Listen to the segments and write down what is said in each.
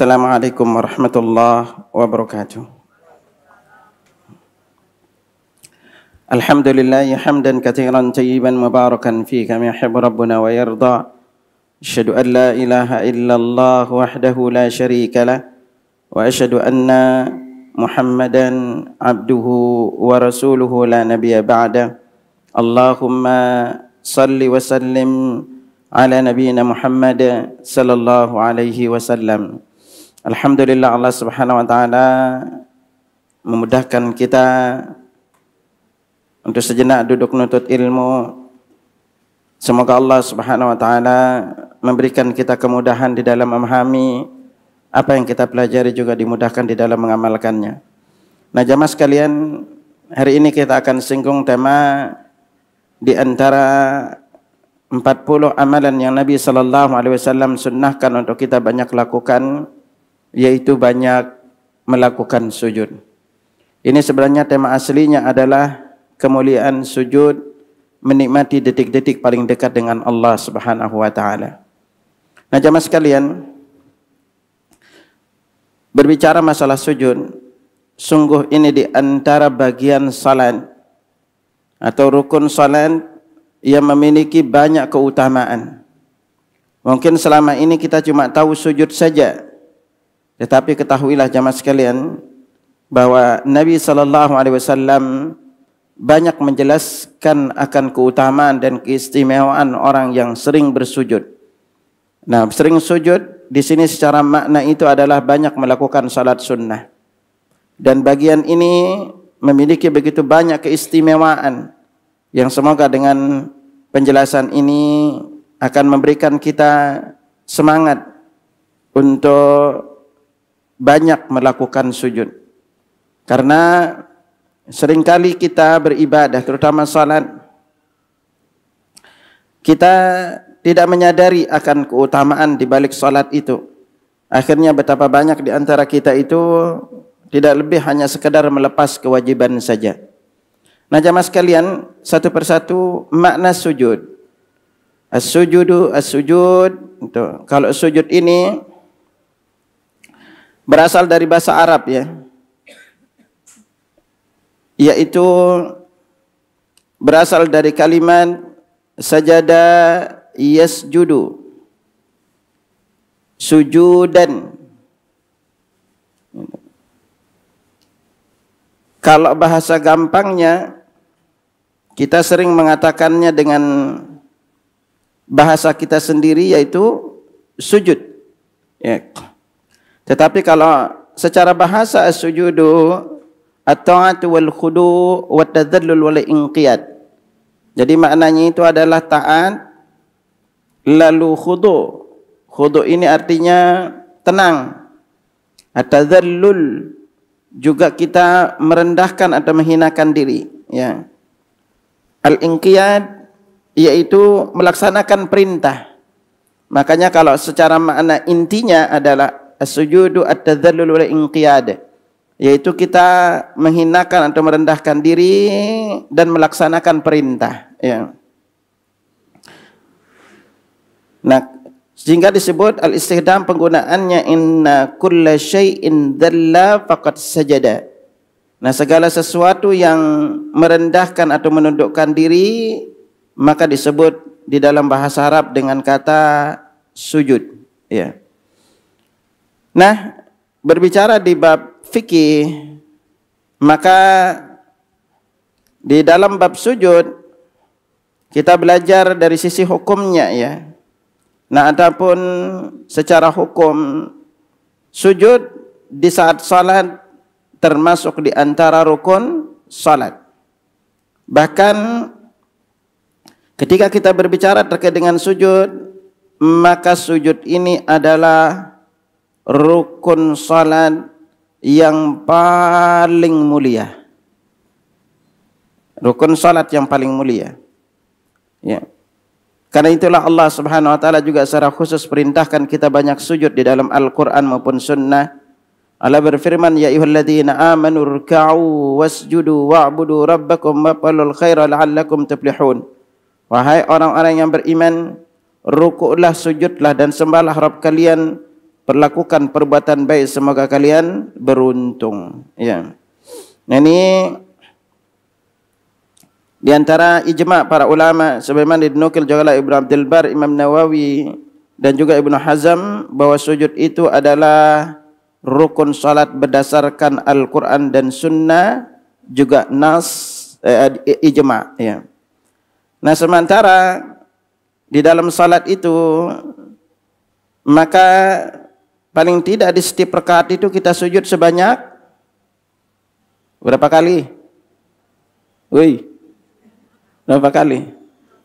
Assalamualaikum warahmatullahi wabarakatuh. Alhamdulillah hamdan katsiran tayyiban mubarakan fi kama yuhibbu rabbuna wa yarda. Asyhadu an la ilaha illallah wahdahu la syarika lah wa asyhadu anna Muhammadan abduhu wa rasuluhu la nabiyya ba'da. Allahumma salli wa sallim ala nabiyyina Muhammad sallallahu alaihi wasallam. Alhamdulillah Allah Subhanahu wa taala memudahkan kita untuk sejenak duduk menuntut ilmu. Semoga Allah Subhanahu wa taala memberikan kita kemudahan di dalam memahami apa yang kita pelajari, juga dimudahkan di dalam mengamalkannya. Nah, jamaah sekalian, hari ini kita akan singgung tema di antara 40 amalan yang Nabi sallallahu alaihi wasallam sunnahkan untuk kita banyak lakukan, yaitu banyak melakukan sujud. Ini sebenarnya tema aslinya adalah kemuliaan sujud, menikmati detik-detik paling dekat dengan Allah Subhanahu wa taala. Nah, jamaah sekalian, berbicara masalah sujud, sungguh ini di antara bagian salat atau rukun salat yang memiliki banyak keutamaan. Mungkin selama ini kita cuma tahu sujud saja. Tetapi ketahuilah jamaah sekalian bahwa Nabi sallallahu alaihi wasallam banyak menjelaskan akan keutamaan dan keistimewaan orang yang sering bersujud. Nah, sering sujud di sini secara makna itu adalah banyak melakukan salat sunnah. Dan bagian ini memiliki begitu banyak keistimewaan yang semoga dengan penjelasan ini akan memberikan kita semangat untuk banyak melakukan sujud. Karena seringkali kita beribadah, terutama salat, kita tidak menyadari akan keutamaan di balik salat itu. Akhirnya betapa banyak di antara kita itu tidak lebih hanya sekedar melepas kewajiban saja. Nah, jamaah sekalian, satu persatu makna sujud. As-sujudu, as-sujud. Kalau sujud ini berasal dari bahasa Arab, ya, yaitu berasal dari kalimat sajada yasjudu, sujudan. Kalau bahasa gampangnya, kita sering mengatakannya dengan bahasa kita sendiri, yaitu sujud, ya. Tetapi kalau secara bahasa as-sujudu at-ta'atu wal khudu' wa tadhallul wal inqiyad. Jadi maknanya itu adalah taat lalu khudu'. Khudu' ini artinya tenang. At-tadhallul juga kita merendahkan atau menghinakan diri, ya. Al-inqiyad yaitu melaksanakan perintah. Makanya kalau secara makna intinya adalah as-sujudu at-tadhallul wal inqiyad, yaitu kita menghinakan atau merendahkan diri dan melaksanakan perintah, ya. Nah, sehingga disebut al-istihdam, penggunaannya inna kulla syai'in dhalla faqad sajada. Nah, segala sesuatu yang merendahkan atau menundukkan diri maka disebut di dalam bahasa Arab dengan kata sujud, ya. Nah, berbicara di bab fikih, maka di dalam bab sujud kita belajar dari sisi hukumnya, ya. Nah, adapun secara hukum sujud di saat salat termasuk di antara rukun salat. Bahkan ketika kita berbicara terkait dengan sujud, maka sujud ini adalah rukun salat yang paling mulia. Rukun salat yang paling mulia, ya. Karena itulah Allah Subhanahu wa taala juga secara khusus perintahkan kita banyak sujud di dalam Al-Qur'an maupun sunnah. Allah berfirman, ya ayyuhalladzina amanu ruk'u wasjudu wa'budu rabbakum waf'alul khaira la'allakum tuflihun. Wahai orang-orang yang beriman, rukuklah, sujudlah dan sembahlah Rabb kalian, perlakukan perbuatan baik, semoga kalian beruntung. Ya. Nah, ini di antara ijma' para ulama sebagaimana dinukil juga oleh Ibnu Abdul Bar, Imam Nawawi dan juga Ibnu Hazm bahwa sujud itu adalah rukun salat berdasarkan Al-Qur'an dan Sunnah, juga nas ijma', ya. Nah, sementara di dalam salat itu maka paling tidak di setiap rakaat itu kita sujud sebanyak berapa kali? Woi. Berapa kali?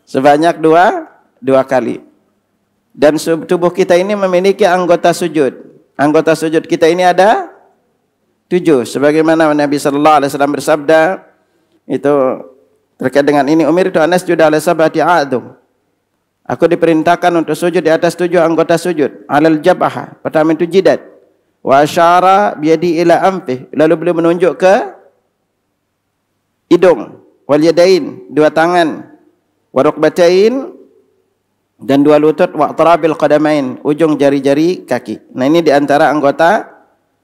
Sebanyak dua kali. Dan tubuh kita ini memiliki anggota sujud. Anggota sujud kita ini ada 7. Sebagaimana Nabi sallallahu alaihi wasallam bersabda itu terkait dengan ini, umirtu an asjuda ala sab'ati a'dhum. Aku diperintahkan untuk sujud di atas 7 anggota sujud. Alal jabhah, pertama itu jidat. Wa asyara biyadi ila anfih, lalu beliau menunjuk ke hidung. Wal yadain, 2 tangan. Wa rukbatain, dan 2 lutut. Wa atrabil qadamain, ujung jari-jari kaki. Nah, ini di antara anggota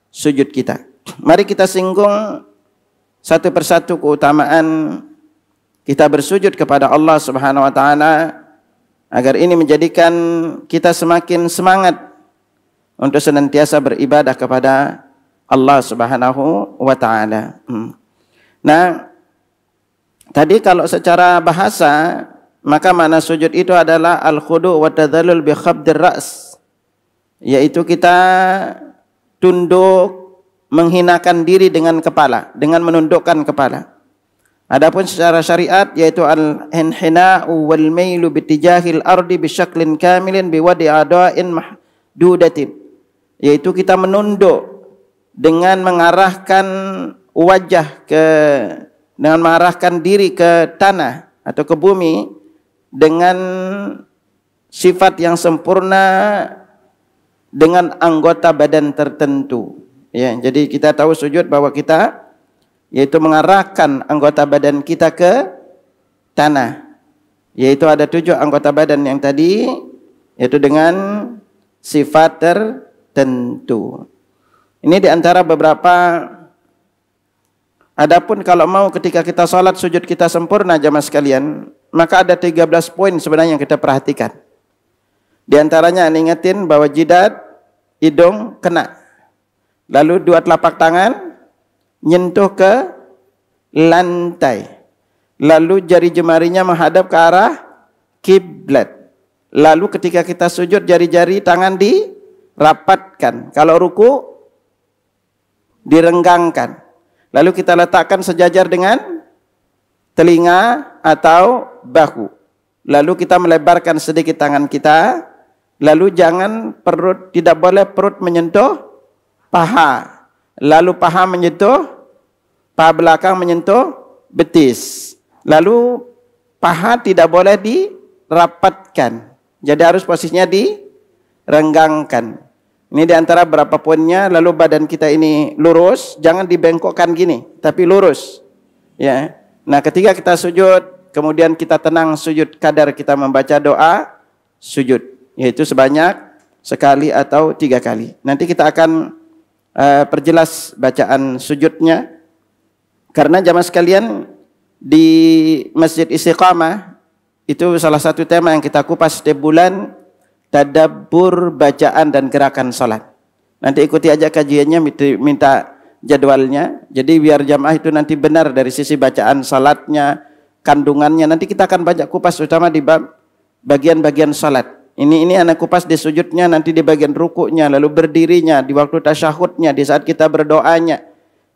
sujud kita. Mari kita singgung satu persatu keutamaan kita bersujud kepada Allah Subhanahu wa taala, agar ini menjadikan kita semakin semangat untuk senantiasa beribadah kepada Allah Subhanahu wa taala. Nah, tadi kalau secara bahasa, maka makna sujud itu adalah al-khudu' wa tadhallul bi khabdir ra's, yaitu kita tunduk, menghinakan diri dengan kepala, dengan menundukkan kepala. Adapun secara syariat yaitu al-inhina'u wal mailu bitijahil ardi bisyaklin kamilin biwadi a'dha'in mahdudatin, yaitu kita menunduk dengan mengarahkan wajah dengan mengarahkan diri ke tanah atau ke bumi dengan sifat yang sempurna dengan anggota badan tertentu. Ya, jadi kita tahu sujud bahwa kita yaitu mengarahkan anggota badan kita ke tanah. Yaitu ada 7 anggota badan yang tadi, yaitu dengan sifat tertentu. Ini di antara beberapa. Adapun kalau mau ketika kita salat sujud kita sempurna jamaah sekalian, maka ada 13 poin sebenarnya yang kita perhatikan. Di antaranya ingetin bahwa jidat, hidung kena. Lalu 2 telapak tangan nyentuh ke lantai. Lalu jari jemarinya menghadap ke arah kiblat. Lalu ketika kita sujud jari-jari tangan dirapatkan. Kalau ruku direnggangkan. Lalu kita letakkan sejajar dengan telinga atau bahu. Lalu kita melebarkan sedikit tangan kita. Lalu tidak boleh perut menyentuh paha. Lalu paha belakang menyentuh betis. Lalu paha tidak boleh dirapatkan. Jadi harus posisinya direnggangkan. Ini di antara berapa poinnya. Lalu badan kita ini lurus, jangan dibengkokkan gini, tapi lurus. Ya. Nah, ketika kita sujud, kemudian kita tenang sujud kadar kita membaca doa sujud, yaitu sebanyak sekali atau 3 kali. Nanti kita akan perjelas bacaan sujudnya, karena jamaah sekalian di Masjid Istiqamah itu salah satu tema yang kita kupas setiap bulan, tadabbur bacaan dan gerakan salat. Nanti ikuti aja kajiannya, minta jadwalnya. Jadi biar jamaah itu nanti benar dari sisi bacaan salatnya, kandungannya. Nanti kita akan banyak kupas utama di bab bagian-bagian salat. Ini anak kupas di sujudnya, nanti di bagian rukuknya, lalu berdirinya, di waktu tasyahudnya, di saat kita berdoanya.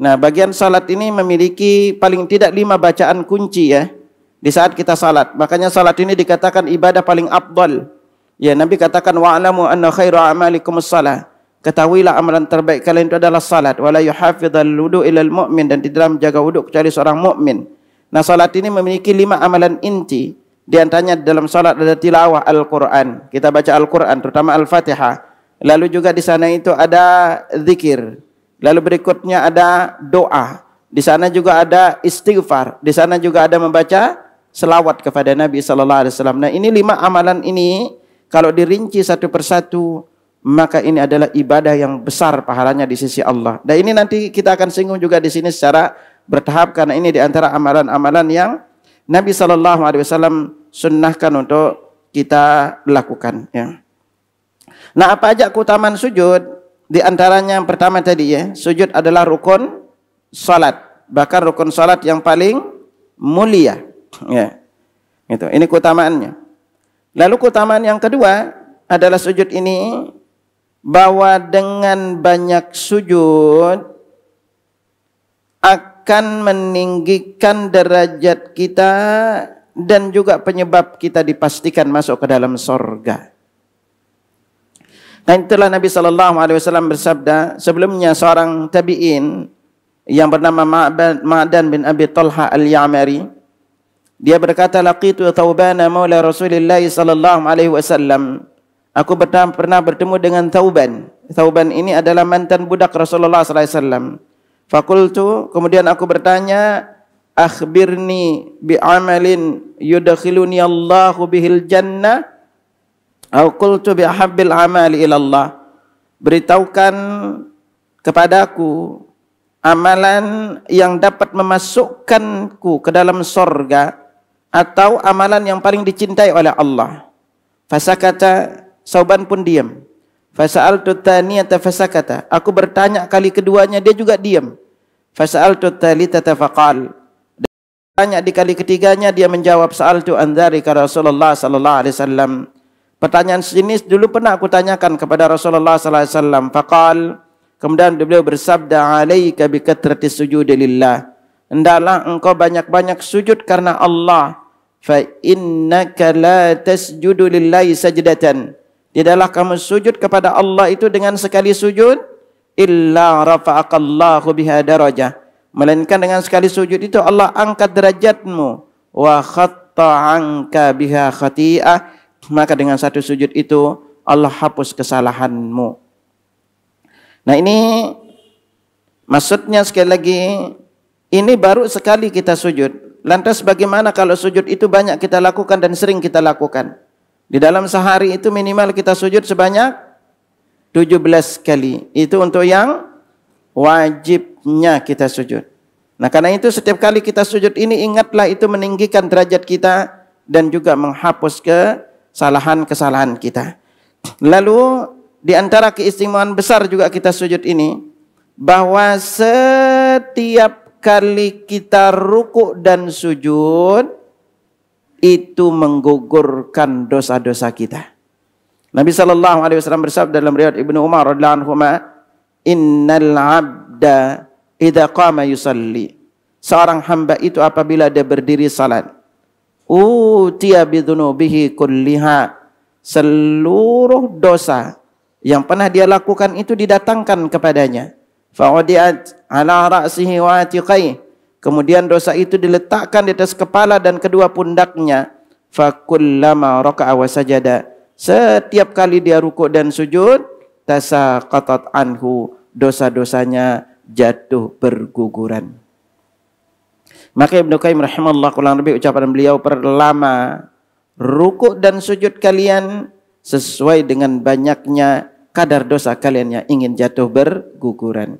Nah, bagian salat ini memiliki paling tidak 5 bacaan kunci ya di saat kita salat. Makanya salat ini dikatakan ibadah paling afdal. Ya, Nabi katakan wa'lamu anna khairu a'malikum as-salah. Ketahuilah amalan terbaik kalian itu adalah salat. Wala yuhafizal wudu' ilal mu'min, dan tidak menjaga wudu kecuali seorang mukmin. Nah, salat ini memiliki 5 amalan inti. Di antaranya dalam salat ada tilawah Al-Quran. Kita baca Al-Quran, terutama Al-Fatihah. Lalu juga di sana itu ada zikir. Lalu berikutnya ada doa. Di sana juga ada istighfar. Di sana juga ada membaca selawat kepada Nabi sallallahu alaihi wasallam. Nah, ini 5 amalan ini kalau dirinci satu persatu, maka ini adalah ibadah yang besar pahalanya di sisi Allah. Dan ini nanti kita akan singgung juga di sini secara bertahap, karena ini di antara amalan-amalan yang Nabi SAW sunnahkan untuk kita lakukan. Ya. Nah, apa aja keutamaan sujud? Di antaranya yang pertama tadi ya, sujud adalah rukun salat, bahkan rukun salat yang paling mulia. Ya. Itu. Ini keutamaannya. Lalu keutamaan yang kedua adalah sujud ini, bahwa dengan banyak sujud akan meninggikan derajat kita dan juga penyebab kita dipastikan masuk ke dalam surga. Dan itulah Nabi SAW bersabda, sebelumnya seorang tabi'in yang bernama Ma'dan bin Abi Talha al-Ya'mari, dia berkata, laqitu Thawbana maula Rasulullah SAW. Aku pernah bertemu dengan Thawban. Thawban ini adalah mantan budak Rasulullah SAW. Fakultu, kemudian aku bertanya, akhbirni bi'amalin yudakhiluni Allahu bihil jannah, au qultu bi'ahabbil amali ilallah. Beritahukan kepadaku amalan yang dapat memasukkanku ke dalam surga, atau amalan yang paling dicintai oleh Allah. Fasakata, Thawban pun diam. Fasa'altu tsaniyata fasakata. Aku bertanya kali keduanya, dia juga diam. Fasa'altu tsalitsata faqal. Tanya di kali ketiganya, dia menjawab, sa'altu an dzalika Rasulullah sallallahu alaihi wasallam. Pertanyaan sejenis dulu pernah aku tanyakan kepada Rasulullah sallallahu alaihi wasallam. Faqal, kemudian beliau bersabda, alaika bi katrati sujudi lillah. Hendaklah engkau banyak-banyak sujud karena Allah. Fa innaka la tasjudu lillahi sajdatan. Tidaklah kamu sujud kepada Allah itu dengan sekali sujud, illa rafa'akallahu biha darajah. Melainkan dengan sekali sujud itu Allah angkat derajatmu. Wa khatta anka biha khati'ah. Maka dengan satu sujud itu Allah hapus kesalahanmu. Nah, ini maksudnya sekali lagi, ini baru sekali kita sujud. Lantas bagaimana kalau sujud itu banyak kita lakukan dan sering kita lakukan? Di dalam sehari itu minimal kita sujud sebanyak 17 kali. Itu untuk yang wajibnya kita sujud. Nah, karena itu setiap kali kita sujud ini, ingatlah itu meninggikan derajat kita dan juga menghapus kesalahan-kesalahan kita. Lalu di antara keistimewaan besar juga kita sujud ini, bahwa setiap kali kita rukuk dan sujud itu menggugurkan dosa-dosa kita. Nabi SAW bersabda dalam riwayat Ibnu Umar radhiyallahu anhu, innal 'abda idza qama yusalli. Seorang hamba itu apabila dia berdiri salat, utiya bidzunubihi kulliha. Seluruh dosa yang pernah dia lakukan itu didatangkan kepadanya. Fa'udiat ala ra'sihi wa atiqai. Kemudian dosa itu diletakkan di atas kepala dan kedua pundaknya. Fakullama raka'a wa sajada. Setiap kali dia rukuk dan sujud, tasaqatat anhu, dosa-dosanya jatuh berguguran. Maka Ibnu Qayyim rahimahullah, kurang lebih ucapan beliau, perlama rukuk dan sujud kalian sesuai dengan banyaknya kadar dosa kalian yang ingin jatuh berguguran.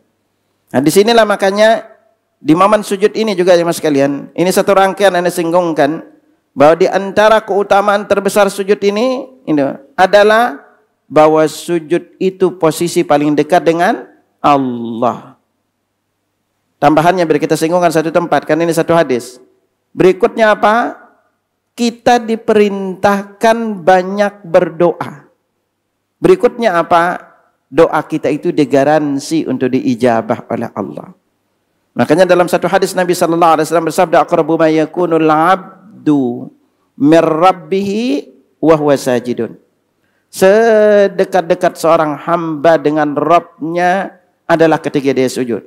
Nah, disinilah makanya di momen sujud ini juga ya mas sekalian, ini satu rangkaian yang disinggungkan, bahwa di antara keutamaan terbesar sujud ini adalah bahwa sujud itu posisi paling dekat dengan Allah. Tambahannya biar kita singgungkan satu tempat, kan ini satu hadis. Berikutnya apa? Kita diperintahkan banyak berdoa. Berikutnya apa? Doa kita itu digaransi untuk diijabah oleh Allah. Makanya dalam satu hadis Nabi SAW bersabda, aqrabu ma yakunul 'abdu mir rabbih wa huwa sajidun. Sedekat-dekat seorang hamba dengan Rabbnya adalah ketika dia sujud.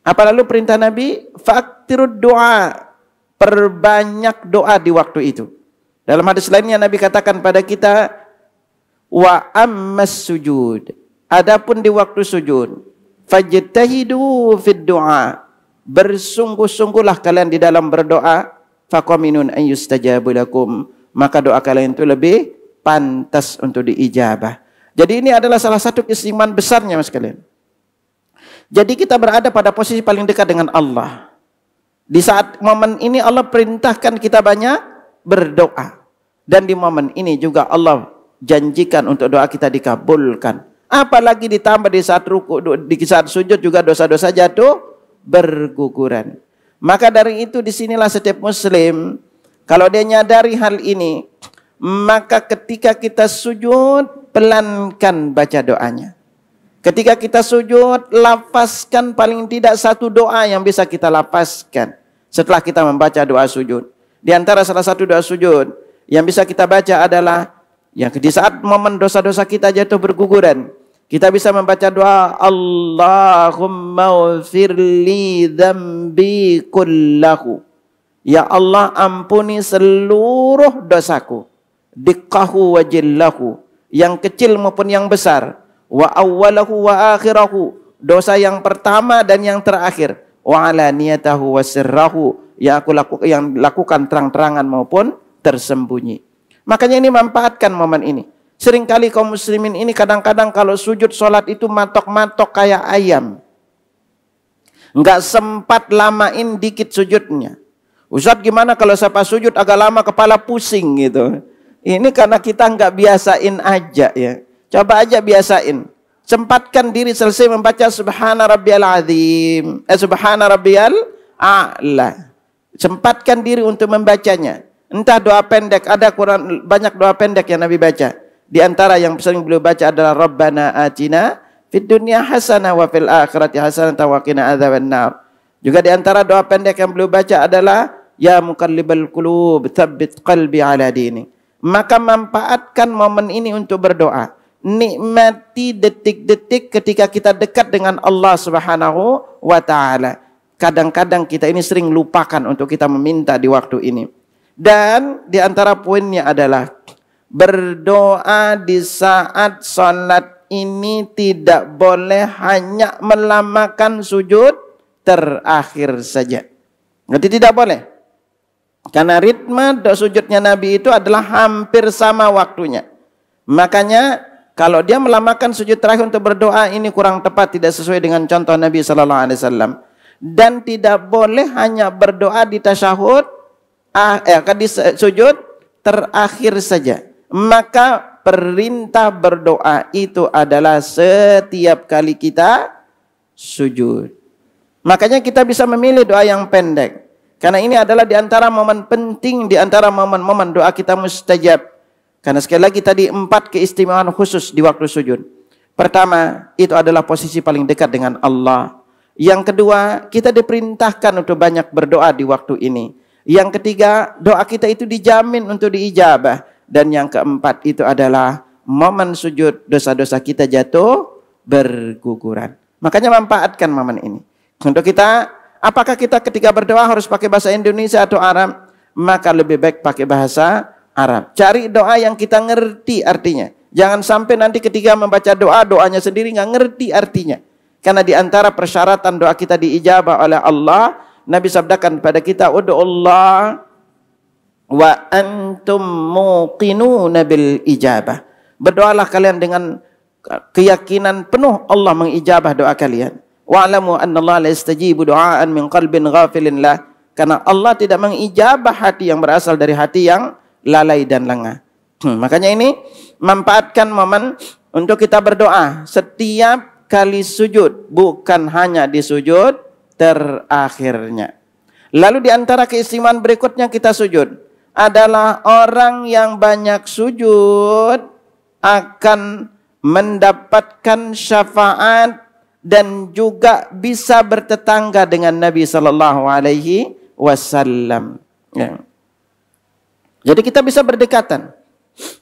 Apa lalu perintah Nabi? Fa'aktirud doa. Perbanyak doa di waktu itu. Dalam hadis lainnya Nabi katakan pada kita, wa ammas sujud. Adapun di waktu sujud, fajtahidu fid du'a. Bersungguh-sungguhlah kalian di dalam berdoa, faqaminun an yustajabu lakum. Maka doa kalian itu lebih pantas untuk diijabah. Jadi ini adalah salah satu keistimewaan besarnya mas sekalian. Jadi kita berada pada posisi paling dekat dengan Allah. Di saat momen ini Allah perintahkan kita banyak berdoa. Dan di momen ini juga Allah janjikan untuk doa kita dikabulkan. Apalagi ditambah di saat ruku, di saat sujud juga dosa-dosa jatuh berguguran. Maka dari itu disinilah setiap muslim, kalau dia nyadari hal ini, maka ketika kita sujud, pelankan baca doanya. Ketika kita sujud, lafazkan paling tidak satu doa yang bisa kita lafazkan setelah kita membaca doa sujud. Di antara salah satu doa sujud yang bisa kita baca adalah yang di saat momen dosa-dosa kita jatuh berguguran, kita bisa membaca doa Allahumma ufirli dzambi kullahu. Ya Allah, ampuni seluruh dosaku, diqqahu wa jillahu, yang kecil maupun yang besar, wa awwalahu wa akhirahu, dosa yang pertama dan yang terakhir, wa alaniyatahu wa sirrahu, yang aku lakukan terang-terangan maupun tersembunyi. Makanya ini manfaatkan momen ini. Seringkali kaum muslimin ini kadang-kadang kalau sujud sholat itu matok-matok kayak ayam. Enggak sempat lamain dikit sujudnya. Ustaz, gimana kalau siapa sujud agak lama kepala pusing gitu. Ini karena kita enggak biasain aja ya. Coba aja biasain. Sempatkan diri selesai membaca subhana rabbiyal azim. Subhana rabbiyal a'la. Sempatkan diri untuk membacanya. Entah doa pendek, ada Quran banyak doa pendek yang Nabi baca. Di antara yang sering beliau baca adalah Rabbana atina fid dunya hasanah wa fil akhirati hasanah wa qina adzabannar. Juga di antara doa pendek yang beliau baca adalah ya muqallibal qulub tsabbit qalbi ala dinik. Maka manfaatkan momen ini untuk berdoa. Nikmati detik-detik ketika kita dekat dengan Allah Subhanahu wa taala. Kadang-kadang kita ini sering lupakan untuk kita meminta di waktu ini. Dan di antara poinnya adalah berdoa di saat sholat ini tidak boleh hanya melamakan sujud terakhir saja. Berarti tidak boleh. Karena ritme sujudnya Nabi itu adalah hampir sama waktunya. Makanya kalau dia melamakan sujud terakhir untuk berdoa ini kurang tepat, tidak sesuai dengan contoh Nabi SAW. Dan tidak boleh hanya berdoa di tasyahud, di sujud terakhir saja. Maka perintah berdoa itu adalah setiap kali kita sujud. Makanya kita bisa memilih doa yang pendek. Karena ini adalah di antara momen penting, di antara momen-momen doa kita mustajab. Karena sekali lagi tadi 4 keistimewaan khusus di waktu sujud. Pertama, itu adalah posisi paling dekat dengan Allah. Yang kedua, kita diperintahkan untuk banyak berdoa di waktu ini. Yang ketiga, doa kita itu dijamin untuk diijabah. Dan yang keempat itu adalah momen sujud dosa-dosa kita jatuh berguguran. Makanya manfaatkan momen ini. Untuk kita, apakah kita ketika berdoa harus pakai bahasa Indonesia atau Arab? Maka lebih baik pakai bahasa Arab. Cari doa yang kita ngerti artinya. Jangan sampai nanti ketika membaca doa, doanya sendiri nggak ngerti artinya. Karena di antara persyaratan doa kita diijabah oleh Allah, Nabi sabdakan pada kita, ud'ullah wa antum muqinuna bil ijabah. Berdoalah kalian dengan keyakinan penuh Allah mengijabah doa kalian. Wa'lamu anna Allah la yastajibu du'aan min qalbin ghafilin lah. Karena Allah tidak mengijabah hati yang berasal dari hati yang lalai dan lengah. Makanya ini manfaatkan momen untuk kita berdoa setiap kali sujud, bukan hanya di sujud terakhirnya. Lalu di antara keistimewaan berikutnya kita sujud adalah orang yang banyak sujud akan mendapatkan syafaat dan juga bisa bertetangga dengan Nabi sallallahu alaihi wasallam. Ya. Jadi kita bisa berdekatan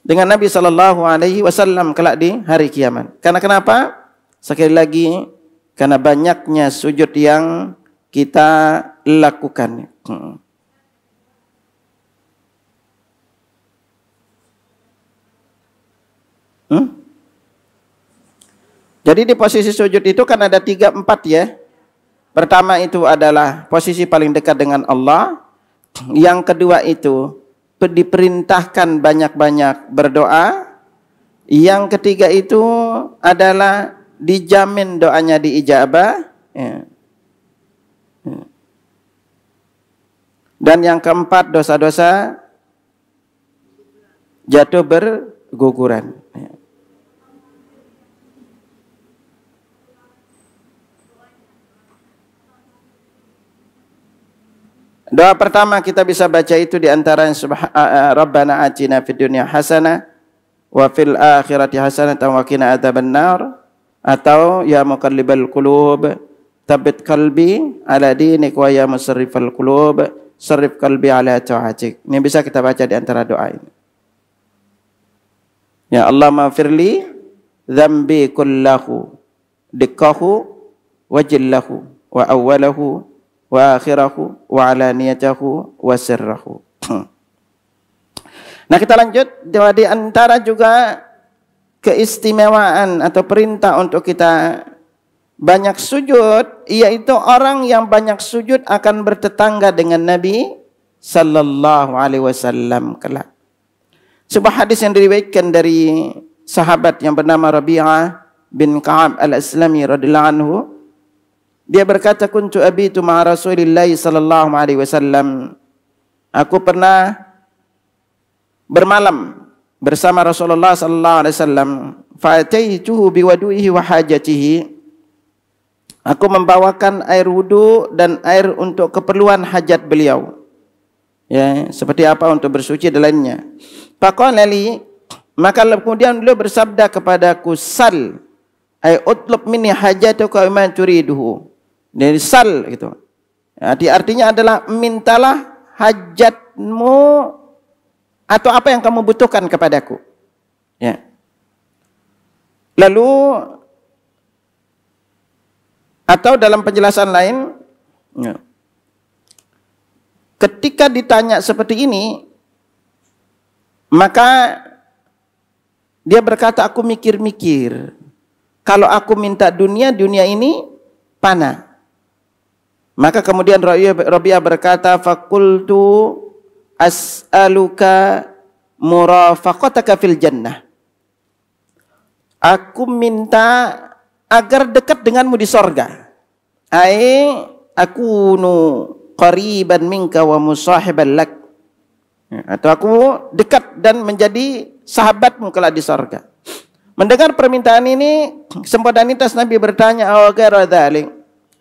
dengan Nabi sallallahu alaihi wasallam kelak di hari kiamat. Karena kenapa? Sekali lagi karena banyaknya sujud yang kita lakukan. Jadi di posisi sujud itu kan ada 3-4 ya. Pertama itu adalah posisi paling dekat dengan Allah. Yang kedua itu diperintahkan banyak-banyak berdoa. Yang ketiga itu adalah dijamin doanya diijabah. Ya. Dan yang keempat, dosa-dosa jatuh berguguran. Ya. Doa pertama kita bisa baca itu di antara Rabbana atina fid dunya hasanah wa fil akhirati hasanah wa qina adzabannar, atau ya muqallibal qulub tsabbit qalbi ala dinik wa ya musarrifal qulub sarrif qalbi ala ta'atik. Ini bisa kita baca di antara doa ini. Ya Allah maghfirli dzambi kullahu dikkahu wa jillahu wa awwalahu wa akhirahu wa alaniyatahu wa sirrahu. Nah, kita lanjut. Di antara juga keistimewaan atau perintah untuk kita banyak sujud, yaitu orang yang banyak sujud akan bertetangga dengan Nabi sallallahu alaihi wasallam kelak. Sebuah hadis yang diriwayatkan dari sahabat yang bernama Rabi'ah bin Ka'ab al-Aslami radhiyallahu anhu, dia berkata, kuntu abitu ma'a Rasulillah sallallahu alaihi wasallam. Aku pernah bermalam bersama Rasulullah sallallahu alaihi wasallam. Fa'ataituhu biwadu'ihi wa hajatihi. Aku membawakan air wudu dan air untuk keperluan hajat beliau. Ya, seperti apa untuk bersuci dan lainnya. Faqala li, maka kemudian beliau bersabda kepadaku, sal ay utlub minni hajatuka ma turiduhu. Dari sal gitu. Artinya adalah mintalah hajatmu atau apa yang kamu butuhkan kepadaku. Ya. Lalu atau dalam penjelasan lain, ya, ketika ditanya seperti ini, maka dia berkata, aku mikir-mikir. Kalau aku minta dunia, dunia ini panah. Maka kemudian Rabi'ah berkata, faqultu as'aluka murafaqataka fil jannah. Aku minta agar dekat denganmu di sorga. Ai akunu qariban minka wa musahiban lak. Atau aku dekat dan menjadi sahabatmu kelak di sorga. Mendengar permintaan ini, spontanitas Nabi bertanya, "Aw ghairu dzalik?"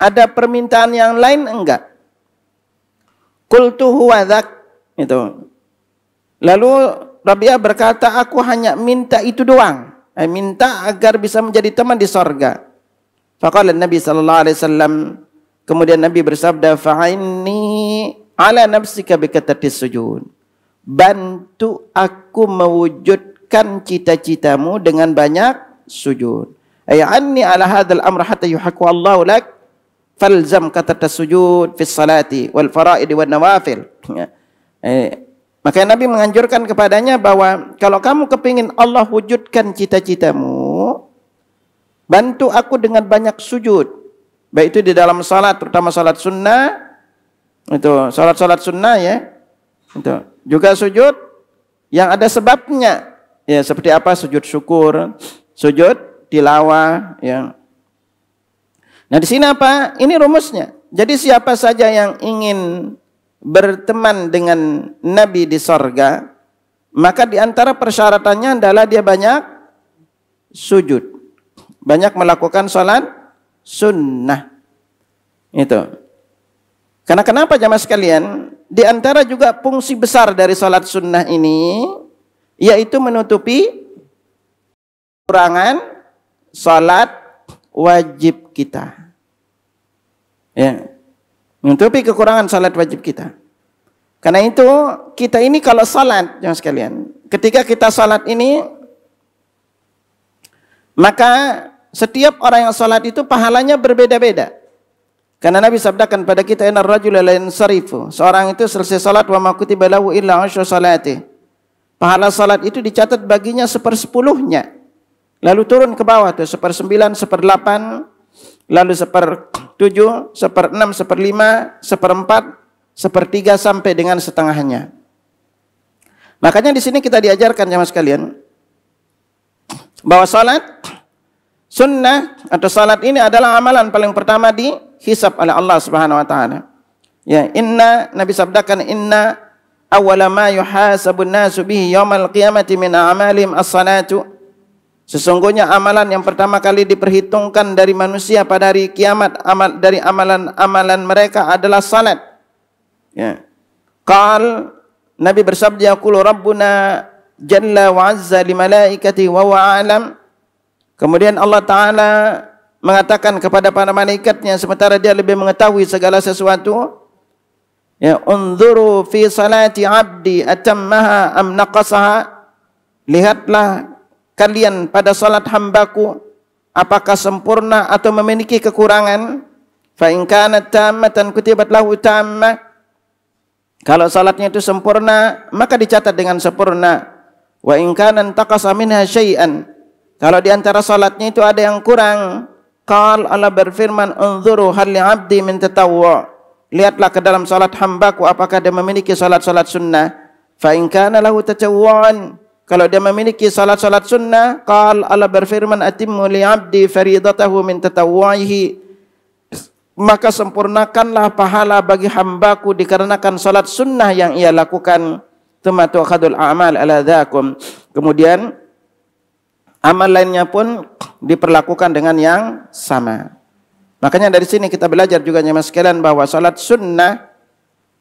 Ada permintaan yang lain enggak? Qultu huwa dzak. Itu. Lalu Rabi'ah berkata, aku hanya minta itu doang. Minta agar bisa menjadi teman di sorga. Faqala Nabi sallallahu alaihi wasallam, kemudian Nabi bersabda, fa'inni ala nafsika bikatatis sujud. Bantu aku mewujudkan cita-citamu dengan banyak sujud. Ay'anni ala hadzal amr hatta yuhaqqa Allahu lak falzam katatas sujud fis salati wal faraid wan nawafil. Maka Nabi menganjurkan kepadanya bahwa kalau kamu kepingin Allah wujudkan cita-citamu, bantu aku dengan banyak sujud. Baik itu di dalam salat, terutama salat sunnah. Itu salat-salat sunnah ya. Itu juga sujud yang ada sebabnya. Ya, seperti apa? Sujud syukur, sujud tilawah ya. Nah, di sini apa? Ini rumusnya. Jadi siapa saja yang ingin berteman dengan Nabi di sorga, maka di antara persyaratannya adalah dia banyak sujud, banyak melakukan salat sunnah. Itu. Karena kenapa jamaah sekalian? Di antara juga fungsi besar dari salat sunnah ini, yaitu menutupi kekurangan salat wajib kita. Ya. Menutupi kekurangan salat wajib kita. Karena itu kita ini kalau salat, jemaah sekalian, ketika kita salat ini, maka setiap orang yang salat itu pahalanya berbeda-beda. Karena Nabi sabdakan pada kita, innar rajula la yansarifu. Seorang itu selesai salat wa ma kutiba lahu illa 10 salati. Pahala salat itu dicatat baginya 1/10-nya. Lalu turun ke bawah tuh 1/9, 1/8, lalu 1/7, 1/6, 1/5, 1/4, 1/3 sampai dengan setengahnya. Makanya di sini kita diajarkan jemaah sekalian, bahwa salat sunnah atau salat ini adalah amalan paling pertama dihisab oleh Allah Subhanahu wa taala. Ya, Nabi sabdakan inna awwala ma yuhasabun nasu bihi yaumal qiyamati min a'malihim as-salatu. Sesungguhnya amalan yang pertama kali diperhitungkan dari manusia pada hari kiamat dari amalan-amalan mereka adalah salat. Ya. Nabi bersabda, yaqulu rabbuna jalla wa azza li malaikati wa huwa a'lam. Kemudian Allah Ta'ala mengatakan kepada para malaikatnya sementara dia lebih mengetahui segala sesuatu. Ya, unzuru fi salati abdi atammaha am naqasaha. Lihatlah kalian pada salat hambaku apakah sempurna atau memiliki kekurangan. Fa in kanat tammatan kutibat lahu tammah. Kalau salatnya itu sempurna maka dicatat dengan sempurna. Wa in kana taqasa minha syai'an. Kalau di antara salatnya itu ada yang kurang, Allah berfirman, unzuru hal li 'abdi min tatawwu'. Lihatlah ke dalam salat hambaku apakah dia memiliki salat-salat sunnah. Fa in kana lahu tatawwu'an. Kalau dia memiliki salat-salat sunnah, Allah berfirman, atimmu li 'abdi faridatahu min tatawwu'ihi. Maka sempurnakanlah pahala bagi hambaku dikarenakan salat sunnah yang ia lakukan. Tsumma tu'khadul a'mal ala dzakum. Kemudian amal lainnya pun diperlakukan dengan yang sama. Makanya dari sini kita belajar juga jemaah sekalian bahwa salat sunnah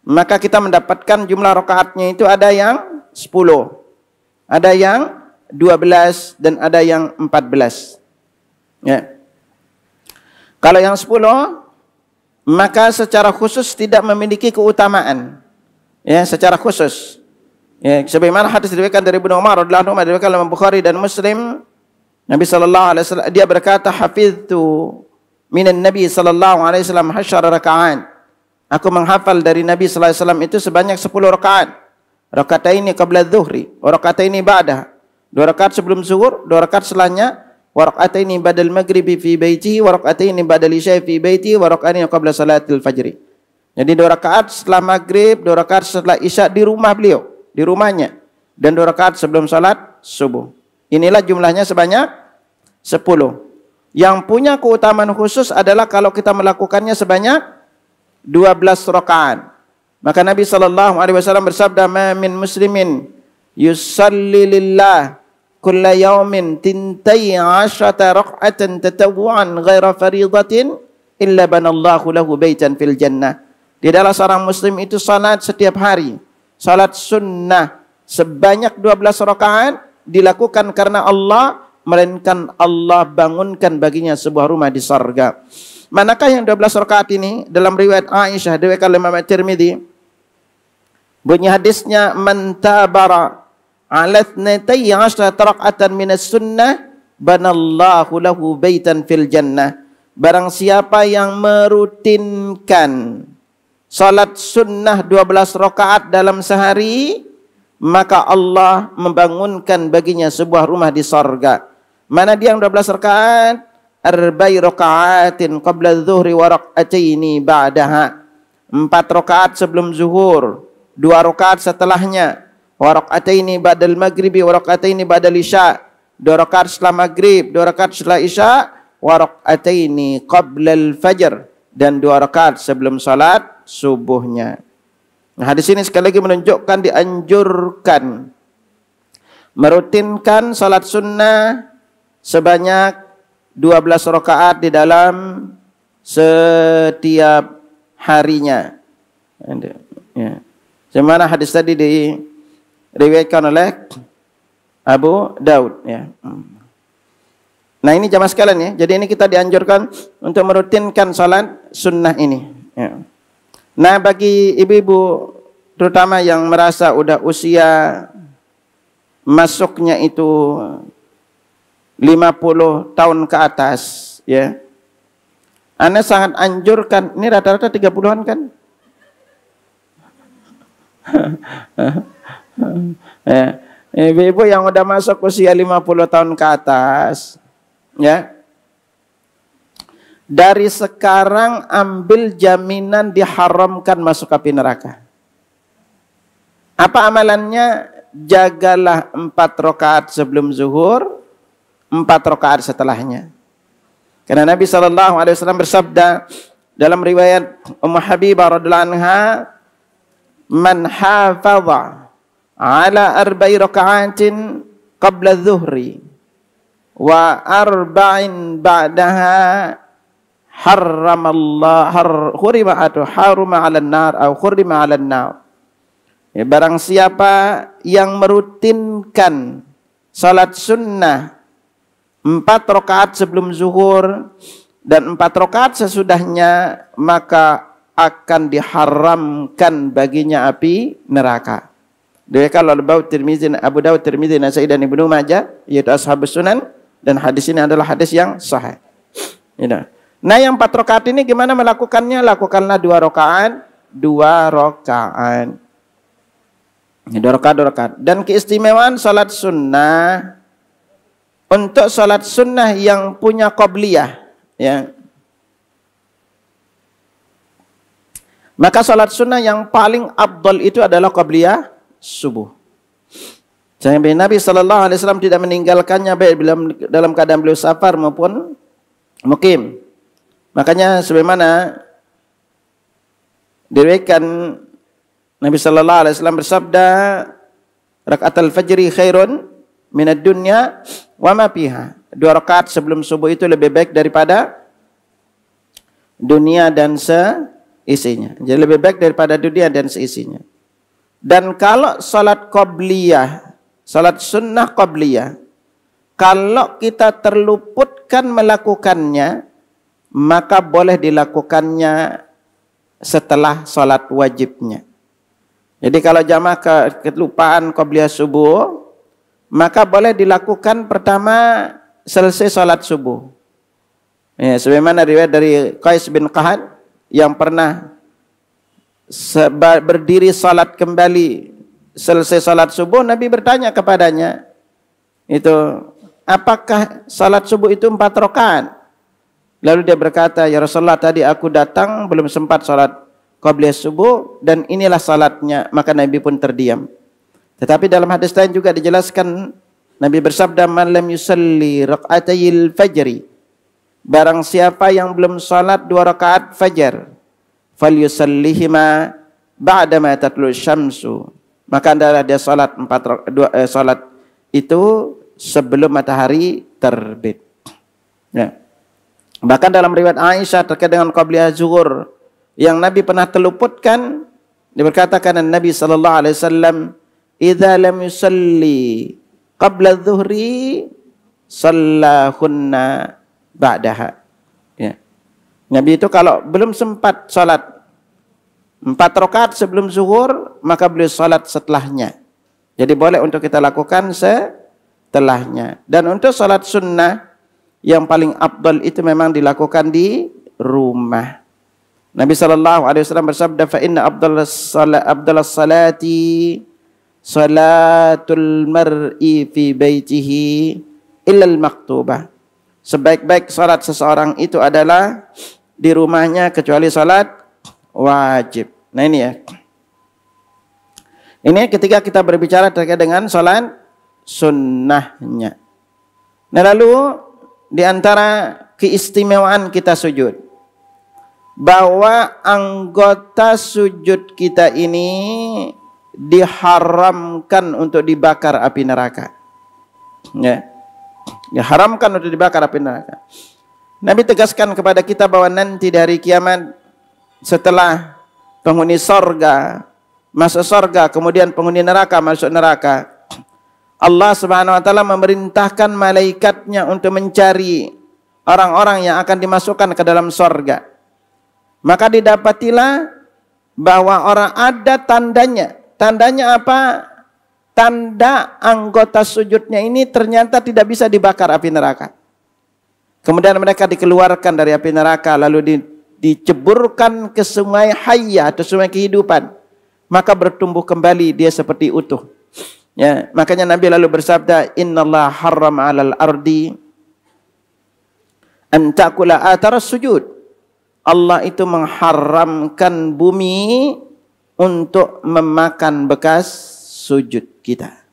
maka kita mendapatkan jumlah rakaatnya itu ada yang 10, ada yang 12 dan ada yang 14. Ya. Kalau yang 10 maka secara khusus tidak memiliki keutamaan. Ya, secara khusus. Ya, sebagaimana hadis diriwayatkan dari Ibnu Umar radhiyallahu anhu, diriwayatkan oleh Bukhari dan Muslim, Nabi sallallahu alaihi wasallam dia berkata, hafiztu minan Nabi sallallahu alaihi wasallam 10 raka'at. Aku menghafal dari Nabi sallallahu alaihi wasallam itu sebanyak 10 rakaat. Rakataini qabla adh-dhuhri, wa rakataini ba'da. 2 rakaat sebelum zuhur, 2 rakaat setelahnya, wa rakataini ba'dal maghribi fi baitihi, wa rakataini ba'dal isya fi baitihi, wa rakataini qabla salatil fajri. Jadi 2 rakaat setelah maghrib, 2 rakaat setelah isya di rumah beliau, di rumahnya, dan 2 rakaat sebelum salat subuh. Inilah jumlahnya sebanyak 10. Yang punya keutamaan khusus adalah kalau kita melakukannya sebanyak 12 rakaat. Maka Nabi sallallahu alaihi wasallam bersabda, "Ma min muslimin yusalli lillah kulla yawmin 12 rak'atan tatawwu'an ghaira fariidatin illa banallahu lahu baitan fil jannah." Di dalam seorang muslim itu salat setiap hari, salat sunnah sebanyak 12 rakaat dilakukan karena Allah, melainkan Allah bangunkan baginya sebuah rumah di surga. Manakah yang 12 rakaat ini? Dalam riwayat Aisyah diriwayatkan oleh Imam Tirmidzi, bunyi hadisnya, man tabara ala 12 rak'atan minas sunnah banallahu lahu baitan fil jannah. Barang siapa yang merutinkan salat sunnah 12 rakaat dalam sehari, maka Allah membangunkan baginya sebuah rumah di surga. Mana dia yang 12 rakaat? Arba'i raka'atin qabla adh-dhuhri wa rak'ataini ba'daha. 4 rakaat sebelum zuhur, 2 rakaat setelahnya, wa rak'ataini ba'dal maghribi wa rak'ataini ba'dal isya. 2 rakaat setelah maghrib, 2 rakaat setelah isya, wa rak'ataini qabla al-fajr, dan 2 rakaat sebelum salat subuhnya. Nah, hadis ini sekali lagi menunjukkan dianjurkan merutinkan salat sunnah sebanyak 12 rakaat di dalam setiap harinya. Ya. Semana hadis tadi diriwayatkan oleh Abu Daud. Ya. Nah ini jamaah sekalian ya. Jadi ini kita dianjurkan untuk merutinkan salat sunnah ini. Ya. Nah bagi ibu-ibu terutama yang merasa udah usia masuknya itu 50 tahun ke atas, ya. Ana sangat anjurkan, ini rata-rata 30-an kan? Ya. Ibu-ibu yang udah masuk usia 50 tahun ke atas, ya. Dari sekarang ambil jaminan diharamkan masuk api neraka. Apa amalannya? Jagalah 4 rakaat sebelum zuhur, 4 rakaat setelahnya. Karena Nabi SAW bersabda dalam riwayat Ummu Habibah radhiyallahu anha, "Man hafadha ala 4 raka'atin qabla adh-dhuhri wa 4 ba'daha hurima 'alan nar atau hurima 'alan nar." Ya, barang siapa yang merutinkan salat sunnah 4 rakaat sebelum zuhur dan 4 rakaat sesudahnya, maka akan diharamkan baginya api neraka. Diriwayatkan oleh Abu Dawud, Tirmidzi, Nasa'i dan Ibnu Majah, yaitu ashabus sunan, dan hadis ini adalah hadis yang sahih. Nah, yang 4 rakaat ini gimana melakukannya? Lakukanlah 2 rakaat, 2 rakaat. 2 rakaat. Dan keistimewaan salat sunnah, untuk salat sunnah yang punya qabliyah, ya, maka salat sunnah yang paling afdal itu adalah qabliyah subuh. Sampai Nabi SAW tidak meninggalkannya baik dalam keadaan beliau safar maupun mukim. Makanya sebagaimana diriwayatkan Nabi SAW bersabda, "Rakaatul fajri khairun minad dunya wa ma fiha." 2 rakaat sebelum subuh itu lebih baik daripada dunia dan seisinya. Jadi lebih baik daripada dunia dan seisinya. Dan kalau salat qabliyah, salat sunnah qabliyah, kalau kita terluputkan melakukannya, maka boleh dilakukannya setelah salat wajibnya. Jadi kalau jamaah kelupaan qabliyah subuh, maka boleh dilakukan pertama selesai salat subuh. Ya, sebagaimana riwayat dari Qais bin Qahad yang pernah berdiri salat kembali selesai salat subuh, Nabi bertanya kepadanya, itu, apakah salat subuh itu 4 rakaat? Lalu dia berkata, "Ya Rasulullah, tadi aku datang belum sempat salat qabliyah subuh dan inilah salatnya." Maka Nabi pun terdiam. Tetapi dalam hadis lain juga dijelaskan, Nabi bersabda, "Man lam yusalli rak'atayil fajri." Barang siapa yang belum salat 2 rakaat fajar, falyusallihima ba'dama tatlu syamsu. Maka adalah dia salat salat itu sebelum matahari terbit. Ya. Bahkan dalam riwayat Aisyah terkait dengan qabliyah zuhur yang Nabi pernah terluputkan, diberkatakan Nabi SAW, "Idza lam yusalli qabla adh-dhuhri sallahunna ba'daha." Ya. Nabi itu kalau belum sempat salat 4 rakaat sebelum zuhur, maka beliau salat setelahnya. Jadi boleh untuk kita lakukan setelahnya. Dan untuk salat sunnah yang paling afdal itu memang dilakukan di rumah. Nabi SAW bersabda, "Fa inna afdalas salati salatul mar'i fi baitihi illal maktubah." Sebaik-baik salat seseorang itu adalah di rumahnya kecuali salat wajib. Nah ini ya. Ini ketika kita berbicara terkait dengan salat sunnahnya. Nah lalu di antara keistimewaan kita sujud, bahwa anggota sujud kita ini diharamkan untuk dibakar api neraka. Ya. Diharamkan untuk dibakar api neraka. Nabi tegaskan kepada kita bahwa nanti di hari kiamat, setelah penghuni sorga masuk sorga, kemudian penghuni neraka masuk neraka, Allah Subhanahu wa taala memerintahkan malaikatnya untuk mencari orang-orang yang akan dimasukkan ke dalam sorga. Maka didapatilah bahwa orang ada tandanya. Tandanya apa? Tanda anggota sujudnya ini ternyata tidak bisa dibakar api neraka. Kemudian mereka dikeluarkan dari api neraka, lalu diceburkan ke sungai hayya atau sungai kehidupan. Maka bertumbuh kembali dia seperti utuh. Ya, makanya Nabi lalu bersabda, "Innallaha harrama 'alal ardi an ta'kula athar sujud." Allah itu mengharamkan bumi untuk memakan bekas sujud kita.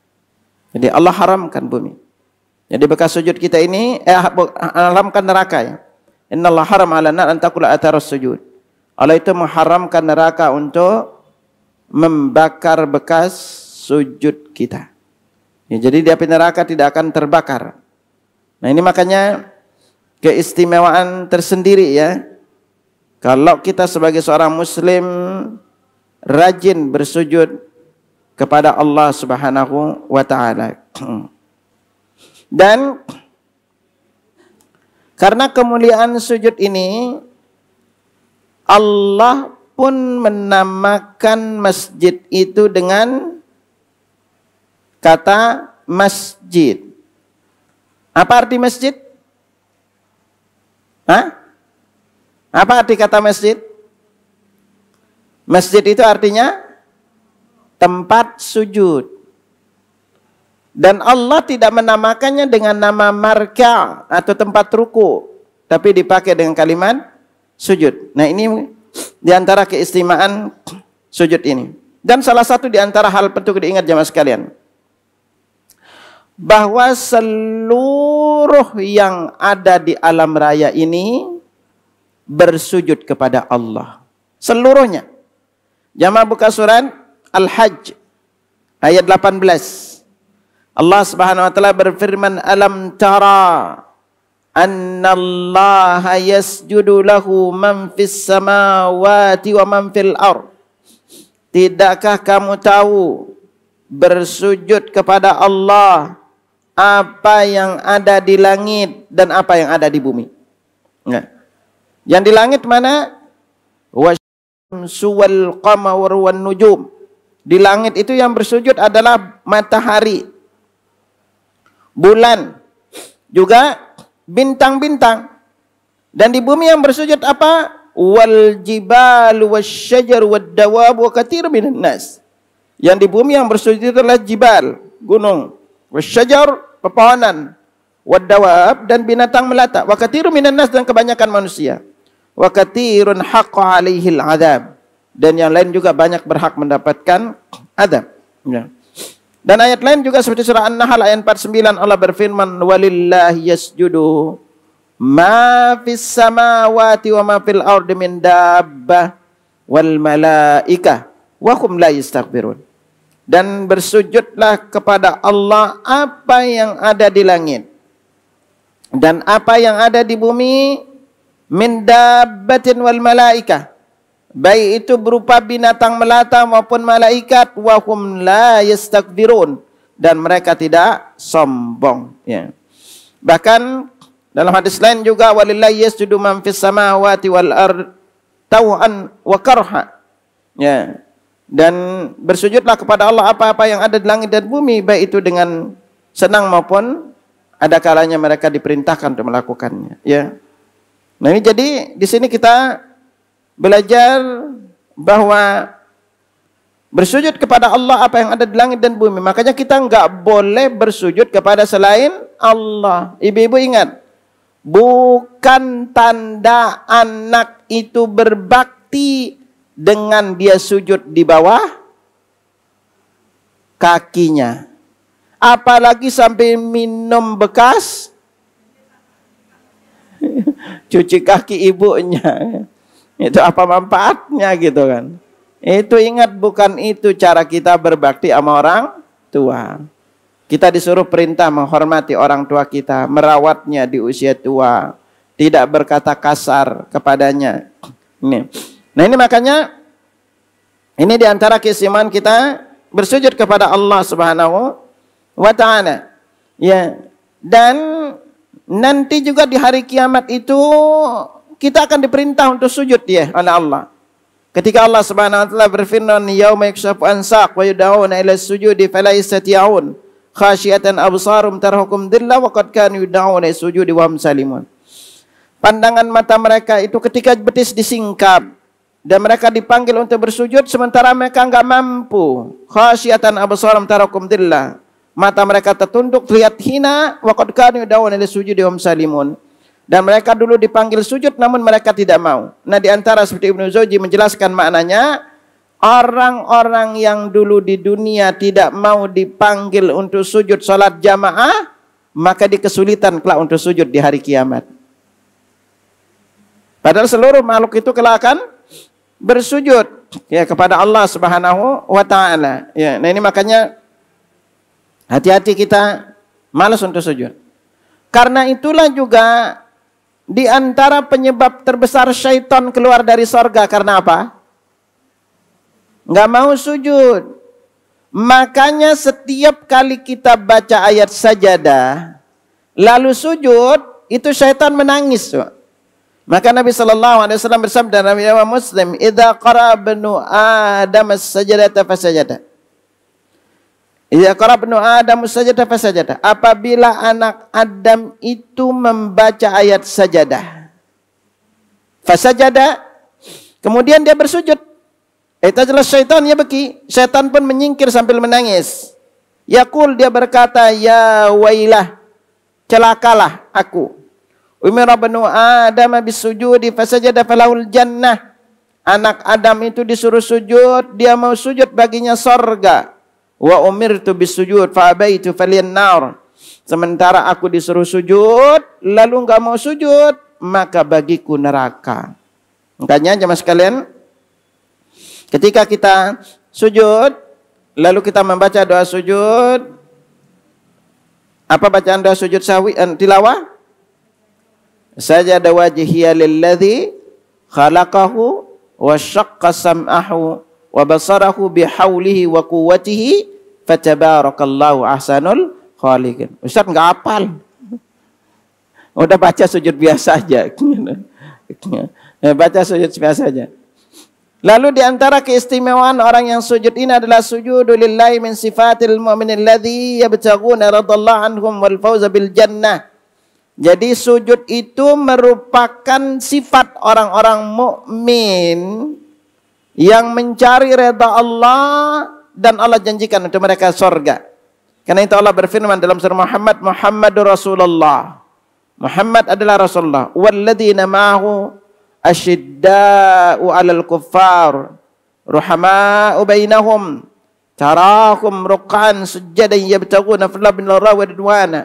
Jadi Allah haramkan bumi. Jadi bekas sujud kita ini haramkan neraka ya. Innallaha haram 'alan nar an taqula atharas sujud. Allah itu mengharamkan neraka untuk membakar bekas sujud kita. Ya, jadi di api neraka tidak akan terbakar. Nah, ini makanya keistimewaan tersendiri ya. Kalau kita sebagai seorang muslim rajin bersujud kepada Allah Subhanahu wa taala. Dan karena kemuliaan sujud ini, Allah pun menamakan masjid itu dengan kata masjid. Apa arti masjid? Hah? Apa arti kata masjid? Masjid itu artinya tempat sujud. Dan Allah tidak menamakannya dengan nama marka atau tempat ruku, tapi dipakai dengan kalimat sujud. Nah, ini diantara keistimewaan sujud ini. Dan salah satu diantara hal penting diingat jamaah sekalian, bahwa seluruh yang ada di alam raya ini bersujud kepada Allah. Seluruhnya. Jamaah buka surat Al-Hajj ayat 18. Allah Subhanahu wa taala berfirman, "Alam tara annallaha yasjudu lahu man fis samawati wa man fil ard." Tidakkah kamu tahu bersujud kepada Allah apa yang ada di langit dan apa yang ada di bumi? Nah, yang di langit mana? Wasyamsu wal qamaru wan nujum. Di langit itu yang bersujud adalah matahari, bulan, juga bintang-bintang. Dan di bumi yang bersujud apa? Wal jibalu wasyajar wad dawab wa katsirun minan nas. Yang di bumi yang bersujud itu adalah jibal, gunung, wasyajar, pepohonan, wad dawab, dan binatang melata, wa katsirun minan nas, dan kebanyakan manusia. Wa katsirun haqqa alaihil adzab, dan yang lain juga banyak berhak mendapatkan azab. Ya. Dan ayat lain juga seperti surah An-Nahl ayat 49, Allah berfirman, walillahi yasjudu ma fis samawati wa ma fil ardi min dabbah wal malaikah wa hum la yastaghfirun. Dan bersujudlah kepada Allah apa yang ada di langit dan apa yang ada di bumi, min dabbatin wal malaikah, baik itu berupa binatang melata maupun malaikat, wa hum la yastaghfirun, dan mereka tidak sombong ya. Bahkan dalam hadis lain juga, walillahi yasjudu man fis samawati wal ard taw'an wa karha. Ya. Dan bersujudlah kepada Allah apa-apa yang ada di langit dan bumi, baik itu dengan senang maupun ada kalanya mereka diperintahkan untuk melakukannya, ya. Nah, ini jadi di sini kita belajar bahwa bersujud kepada Allah apa yang ada di langit dan bumi. Makanya kita enggak boleh bersujud kepada selain Allah. Ibu-ibu ingat, bukan tanda anak itu berbakti dengan dia sujud di bawah kakinya. Apalagi sampai minum bekas cuci kaki ibunya. Itu apa manfaatnya gitu kan. Itu ingat, bukan itu cara kita berbakti sama orang tua. Kita disuruh perintah menghormati orang tua kita, merawatnya di usia tua, tidak berkata kasar kepadanya. Ini. Nah, ini makanya ini diantara keistimewaan kita bersujud kepada Allah Subhanahu wa taala. Ya. Dan nanti juga di hari kiamat itu kita akan diperintah untuk sujud ya oleh Allah. Ketika Allah Subhanahu wa taala berfirman, yauma yakshafu an saq wa yud'auna ila sujudi fala yastati'un khasyiatan absarum tarhaquhum dhillah wa qad kanu yud'auna sujudi wa hum salimun. Pandangan mata mereka itu ketika betis disingkap dan mereka dipanggil untuk bersujud sementara mereka enggak mampu. Khasyiatan absarum tarhaquhum dhillah. Mata mereka tertunduk, terlihat hina, wa qad kanu yud'auna ila sujudi wa hum salimun. Dan mereka dulu dipanggil sujud namun mereka tidak mau. Nah, di antara seperti Ibnu Jauzi menjelaskan maknanya, orang-orang yang dulu di dunia tidak mau dipanggil untuk sujud salat jamaah, maka dikesulitan kelak untuk sujud di hari kiamat. Padahal seluruh makhluk itu kelak akan bersujud ya kepada Allah Subhanahu wa taala. Ya, nah ini makanya hati-hati kita malas untuk sujud. Karena itulah juga di antara penyebab terbesar syaitan keluar dari sorga karena apa? Nggak mau sujud. Makanya setiap kali kita baca ayat sajadah, lalu sujud, itu syaitan menangis. Maka Nabi SAW bersabda dalam riwayat Muslim, "Idza qara ibnu Adam as-sajadata fasajada." Idza qara ibnu Adam as-sajadata fasajada. Apabila anak Adam itu membaca ayat sajadah, fasajada, kemudian dia bersujud. Itu jelas syaitan ya beki. Syaitan pun menyingkir sambil menangis. Yaqul, dia berkata, ya wailah, celakalah aku. Umira banu Adam bisujudi fasajada falahul jannah. Anak Adam itu disuruh sujud, dia mau sujud baginya sorga. Wa umirtu bisujud fa abaitu falyan nar. Sementara aku disuruh sujud, lalu enggak mau sujud, maka bagiku neraka. Makanya jemaah sekalian, ketika kita sujud, lalu kita membaca doa sujud, apa bacaan doa sujud sahwi tilawah? Sajada wajhiya lilladzi khalaqahu wa syaqqa sam'ahu wa basarahu bihaulihi wa quwwatihi fatabarakallahu ahsanul khaliqin. Ustaz enggak hafal. Udah baca sujud biasa aja. Baca sujud biasa aja. Lalu di antara keistimewaan orang yang sujud ini adalah sujudu lillahi min sifatil mu'minin alladzi yabtaghuna radallahu anhum wal fawza bil jannah. Jadi sujud itu merupakan sifat orang-orang mukmin yang mencari redha Allah dan Allah janjikan untuk mereka surga. Karena itu Allah berfirman dalam surah Muhammad, Muhammadur Rasulullah. Muhammad adalah Rasulullah. Walladzina ma'ahu asyidda'u 'alal kuffar ruhama'u bainahum tarahum ruk'an sujjadan yabtaghuna fadlan minallahi wa ridwana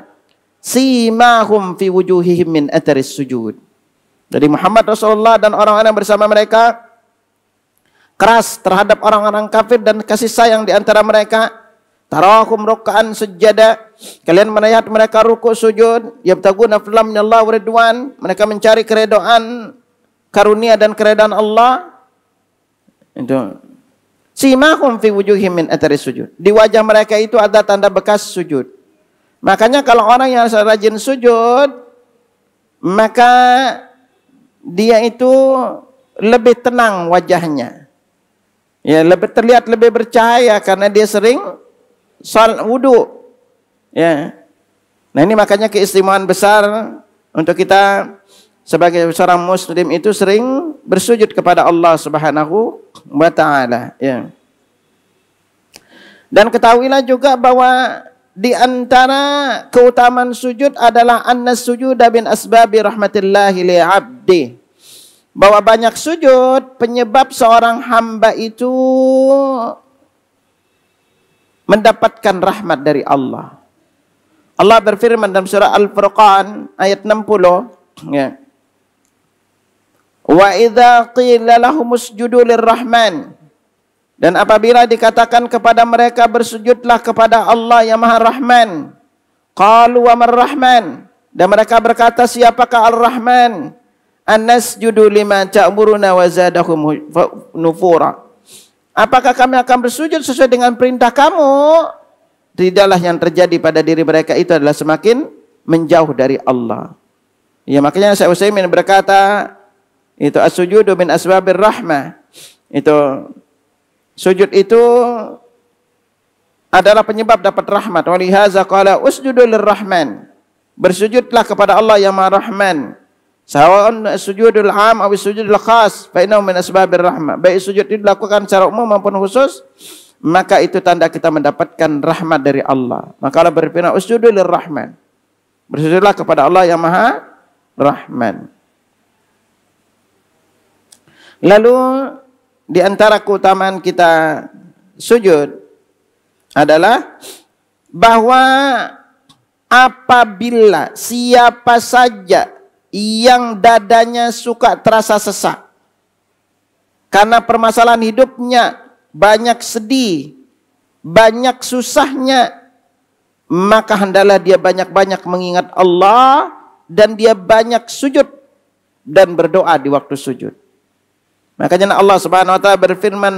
simahum fi wujuhihim min atharis sujud. Jadi Muhammad Rasulullah dan orang-orang yang bersama mereka keras terhadap orang-orang kafir dan kasih sayang di antara mereka. Tarahum ruk'an sujjada, kalian melihat mereka ruku sujud, yabtaghuna fadlan minallahi wa ridwan, mereka mencari keridhaan, karunia dan keredaan Allah. Itu simahum fi wujuhihim min atharis sujud. Di wajah mereka itu ada tanda bekas sujud. Makanya kalau orang yang rajin sujud, maka dia itu lebih tenang wajahnya. Ya, lebih terlihat lebih bercahaya karena dia sering salat wudu. Ya. Nah, ini makanya keistimewaan besar untuk kita sebagai seorang muslim itu sering bersujud kepada Allah Subhanahu wa taala, ya. Dan ketahuilah juga bahwa di antara keutamaan sujud adalah annas sujuda bin asbabi rahmatillahi li 'abdi. Bahwa banyak sujud penyebab seorang hamba itu mendapatkan rahmat dari Allah. Allah berfirman dalam surah Al-Furqan ayat 60, ya. Wa idza qila lahum usjudu lirrahman, dan apabila dikatakan kepada mereka bersujudlah kepada Allah yang Maha Rahman, qalu wa marrahman, dan mereka berkata siapakah Ar-Rahman? Annasjudu lima ta'muruna wa zadahum nufura. Apakah kami akan bersujud sesuai dengan perintah kamu? Tidaklah yang terjadi pada diri mereka itu adalah semakin menjauh dari Allah. Ya, makanya Syekh Utsaimin berkata, itu as-sujudu min asbabir rahmah. Itu sujud itu adalah penyebab dapat rahmat. Wa lihaza qala usjudu lirrahman. Bersujudlah kepada Allah yang Maha Rahman. Sawa'un sujudul 'am aw sujudul khas, fa innahu min asbabir rahmah. Baik sujud itu dilakukan secara umum maupun khusus, maka itu tanda kita mendapatkan rahmat dari Allah. Maka Allah berfirman usjudu lirrahman. Bersujudlah kepada Allah yang Maha Rahman. Lalu di antara keutamaan kita sujud adalah bahwa apabila siapa saja yang dadanya suka terasa sesak karena permasalahan hidupnya, banyak sedih, banyak susahnya, maka hendaklah dia banyak-banyak mengingat Allah dan dia banyak sujud dan berdoa di waktu sujud. Makanya Allah Subhanahu wa taala berfirman,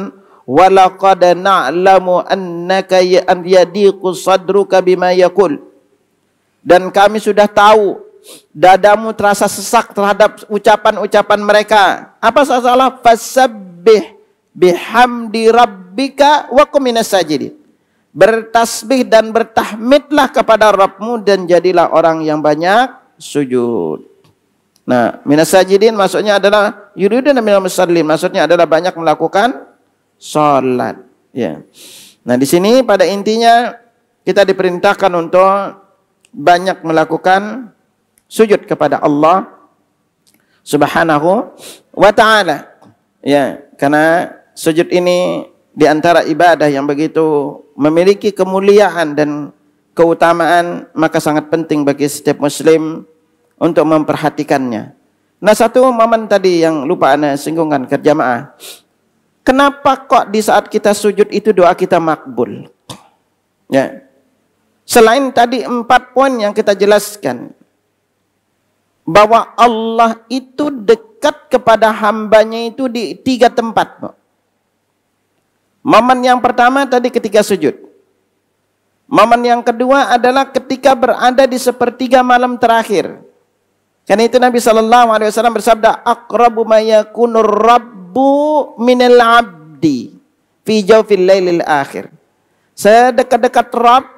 "Wa laqad na'lamu annaka yadiqu sadruka bima yaqul." Dan kami sudah tahu dadamu terasa sesak terhadap ucapan-ucapan mereka. Apa salah? Fasabbih bihamdi rabbika wa kum minas sajidin. Bertasbih dan bertahmidlah kepada Rabbmu dan jadilah orang yang banyak sujud. Nah, minas sajidin maksudnya adalah yuriduna minal musallin, maksudnya adalah banyak melakukan salat. Ya. Nah, di sini pada intinya kita diperintahkan untuk banyak melakukan sujud kepada Allah Subhanahu wa taala. Ya, karena sujud ini di antara ibadah yang begitu memiliki kemuliaan dan keutamaan, maka sangat penting bagi setiap muslim untuk memperhatikannya. Nah, satu momen tadi yang lupa ana singgungkan ke jamaah. Kenapa kok di saat kita sujud itu doa kita makbul? Ya. Selain tadi 4 poin yang kita jelaskan, bahwa Allah itu dekat kepada hambanya itu di 3 tempat. Momen yang pertama tadi ketika sujud. Momen yang kedua adalah ketika berada di sepertiga malam terakhir. Karena itu Nabi SAW bersabda, "Aqrabu ma yakunur rabbu minal abdi fi jawfil lailil akhir." Sedekat-dekat Rabb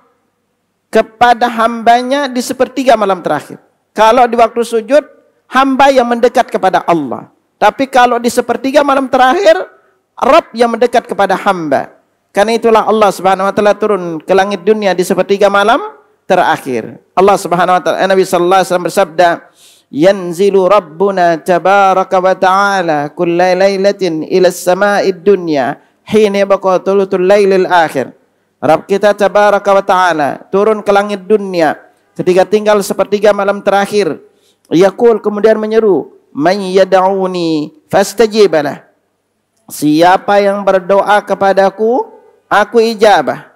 kepada hambanya di sepertiga malam terakhir. Kalau di waktu sujud, hamba yang mendekat kepada Allah. Tapi kalau di sepertiga malam terakhir, Rabb yang mendekat kepada hamba. Karena itulah Allah Subhanahu wa taala turun ke langit dunia di sepertiga malam terakhir. Allah Subhanahu wa taala, Nabi sallallahu alaihi wasallam bersabda, "Yanzilu Rabbuna tabaraka wa ta'ala kulla lailatin ila as-sama'id dunya hina yabqa thuluthul lailil akhir." Rabb kita tabaraka wa ta'ala turun ke langit dunia ketika tinggal sepertiga malam terakhir. Yaqul, kemudian menyeru, "Man yad'uni fastajibalah." Siapa yang berdoa kepadaku, aku ijabah.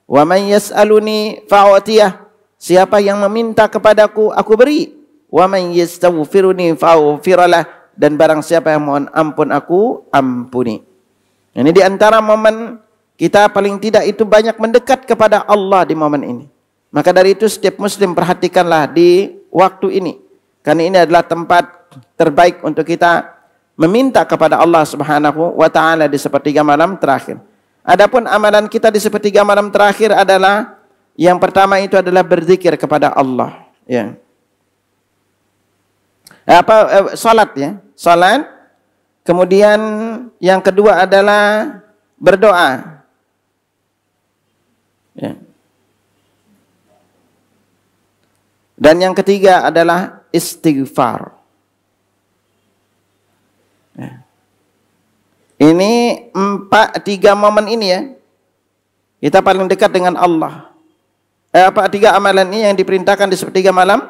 Wa man yas'aluni fa'utiyah. Siapa yang meminta kepadaku, aku beri. Wa man yastaghfiruni fa'ghfiralah. Dan barang siapa yang mohon ampun, aku ampuni. Ini di antara momen kita paling tidak itu banyak mendekat kepada Allah di momen ini. Maka dari itu setiap muslim perhatikanlah di waktu ini. Karena ini adalah tempat terbaik untuk kita meminta kepada Allah Subhanahu wa taala di sepertiga malam terakhir. Adapun amalan kita di sepertiga malam terakhir adalah yang pertama itu adalah berzikir kepada Allah, ya. Salat, ya. Salat. Kemudian yang kedua adalah berdoa. Ya. Dan yang ketiga adalah istighfar. Ini 3 momen ini, ya, kita paling dekat dengan Allah. 3 amalan ini yang diperintahkan di sepertiga malam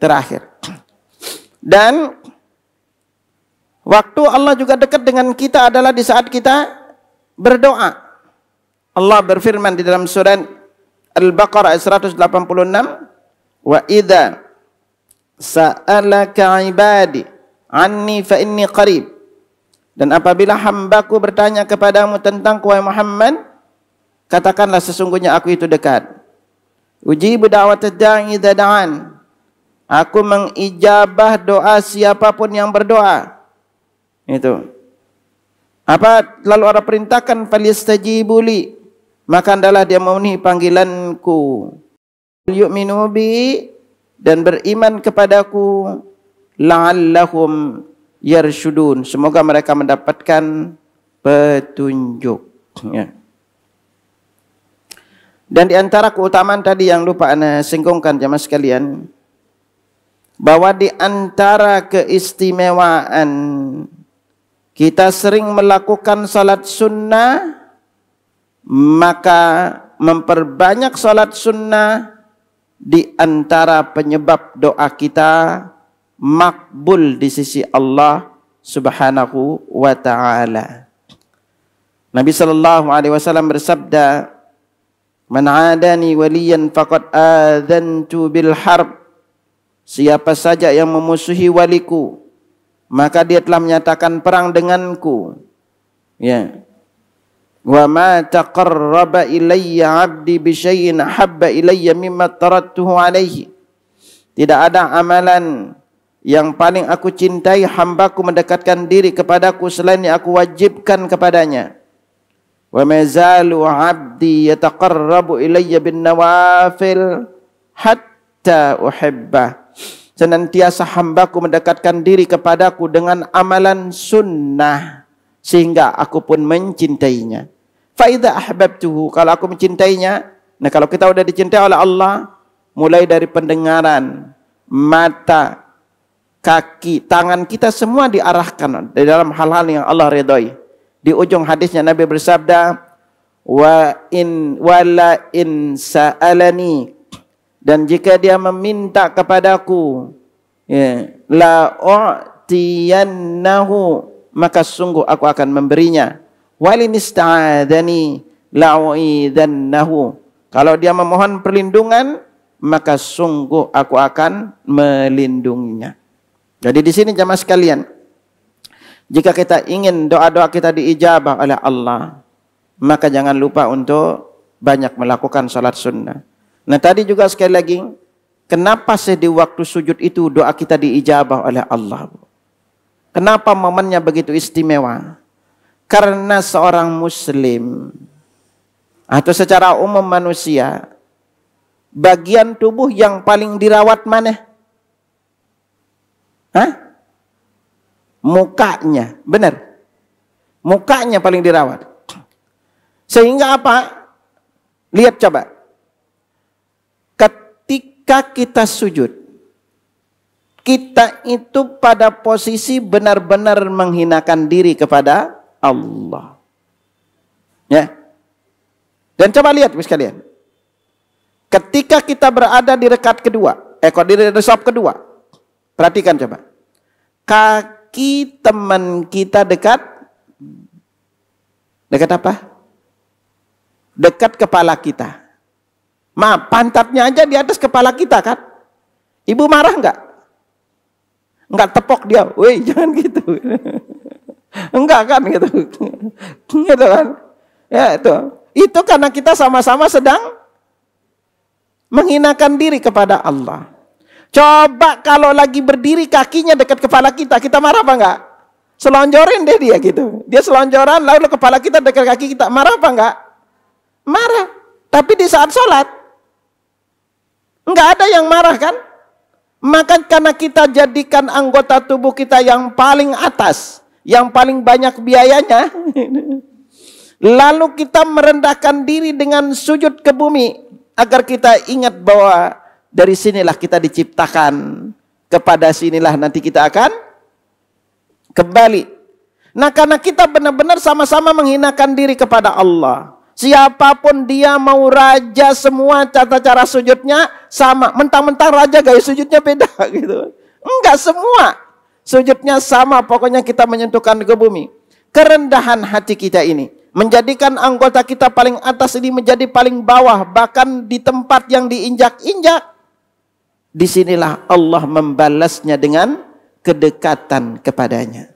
terakhir. Dan waktu Allah juga dekat dengan kita adalah di saat kita berdoa. Allah berfirman di dalam surat Al-Baqarah ayat 186, "Wa idza sa'alaka 'ibadi 'anni fa inni qarib." Dan apabila hambaku bertanya kepadamu tentang wahai Muhammad, katakanlah sesungguhnya aku itu dekat. Ujibu da'watad da'i idza da'an. Aku mengijabah doa siapapun yang berdoa. Itu. Apa lalu Allah perintahkan, "Falyastajibu li." Maka hendaklah dia memenuhi panggilanku. Yu'minu bi, dan beriman kepadaku, la'allahum yarshudun, semoga mereka mendapatkan petunjuk, ya. Dan di antara keutamaan tadi yang lupa ana singgungkan jamaah sekalian, bahwa di antara keistimewaan kita sering melakukan salat sunnah, maka memperbanyak salat sunnah di antara penyebab doa kita makbul di sisi Allah Subhanahu wa ta'ala. Nabi sallallahu alaihi wasallam bersabda, "Man 'adani waliyan faqad adzantu bil harb." Siapa saja yang memusuhi waliku, maka dia telah menyatakan perang denganku. Ya. Wa ma taqarraba ilayya 'abdi bi syai'in habba ilayya mimma taradtuhu alaihi. Tidak ada amalan yang paling aku cintai hambaku mendekatkan diri kepadaku selain yang aku wajibkan kepadanya. Wa ma zalu 'abdi yataqarrabu ilayya bin nawafil hatta uhibbah. Senantiasa hambaku mendekatkan diri kepadaku dengan amalan sunnah sehingga aku pun mencintainya. Fa idza ahbabtuhu, kalau aku mencintainya, nah kalau kita sudah dicintai oleh Allah, mulai dari pendengaran, mata, kaki, tangan kita semua diarahkan di dalam hal-hal yang Allah ridhai. Di ujung hadisnya Nabi bersabda, wala in sa'alani, dan jika dia meminta kepadaku, ya, la u'tiyannahu, maka sungguh aku akan memberinya. Walin ista'adani la u'idannahu, kalau dia memohon perlindungan, maka sungguh aku akan melindunginya. Jadi di sini jamaah sekalian, jika kita ingin doa-doa kita diijabah oleh Allah, maka jangan lupa untuk banyak melakukan salat sunnah. Nah tadi juga sekali lagi, kenapa sih di waktu sujud itu doa kita diijabah oleh Allah? Kenapa momennya begitu istimewa? Karena seorang muslim atau secara umum manusia, bagian tubuh yang paling dirawat mana? Hah? Mukanya, benar. Mukanya paling dirawat. Sehingga apa? Lihat coba. Ketika kita sujud, kita itu pada posisi benar-benar menghinakan diri kepada Allah. Ya. Dan coba lihat sekalian. Ketika kita berada di rekat kedua, di saf kedua, perhatikan coba. Kaki teman kita dekat apa? Dekat kepala kita. Maaf, pantatnya aja di atas kepala kita kan? Ibu marah enggak? Enggak tepok dia, woi jangan gitu. Enggak kan gitu. Gitu kan? Ya itu karena kita sama-sama sedang menghinakan diri kepada Allah. Coba kalau lagi berdiri kakinya dekat kepala kita, kita marah apa enggak? Selonjorin deh dia gitu. Dia selonjoran lalu kepala kita dekat kaki kita, marah apa enggak? Marah. Tapi di saat sholat enggak ada yang marah kan? Maka karena kita jadikan anggota tubuh kita yang paling atas, yang paling banyak biayanya, lalu kita merendahkan diri dengan sujud ke bumi, agar kita ingat bahwa dari sinilah kita diciptakan, kepada sinilah nanti kita akan kembali. Nah karena kita benar-benar sama-sama menghinakan diri kepada Allah. Siapapun dia, mau raja, semua tata cara sujudnya sama. Mentang-mentang raja gaya sujudnya beda gitu. Enggak, semua sujudnya sama, pokoknya kita menyentuhkan ke bumi. Kerendahan hati kita ini menjadikan anggota kita paling atas ini menjadi paling bawah, bahkan di tempat yang diinjak-injak. Disinilah Allah membalasnya dengan kedekatan kepadanya.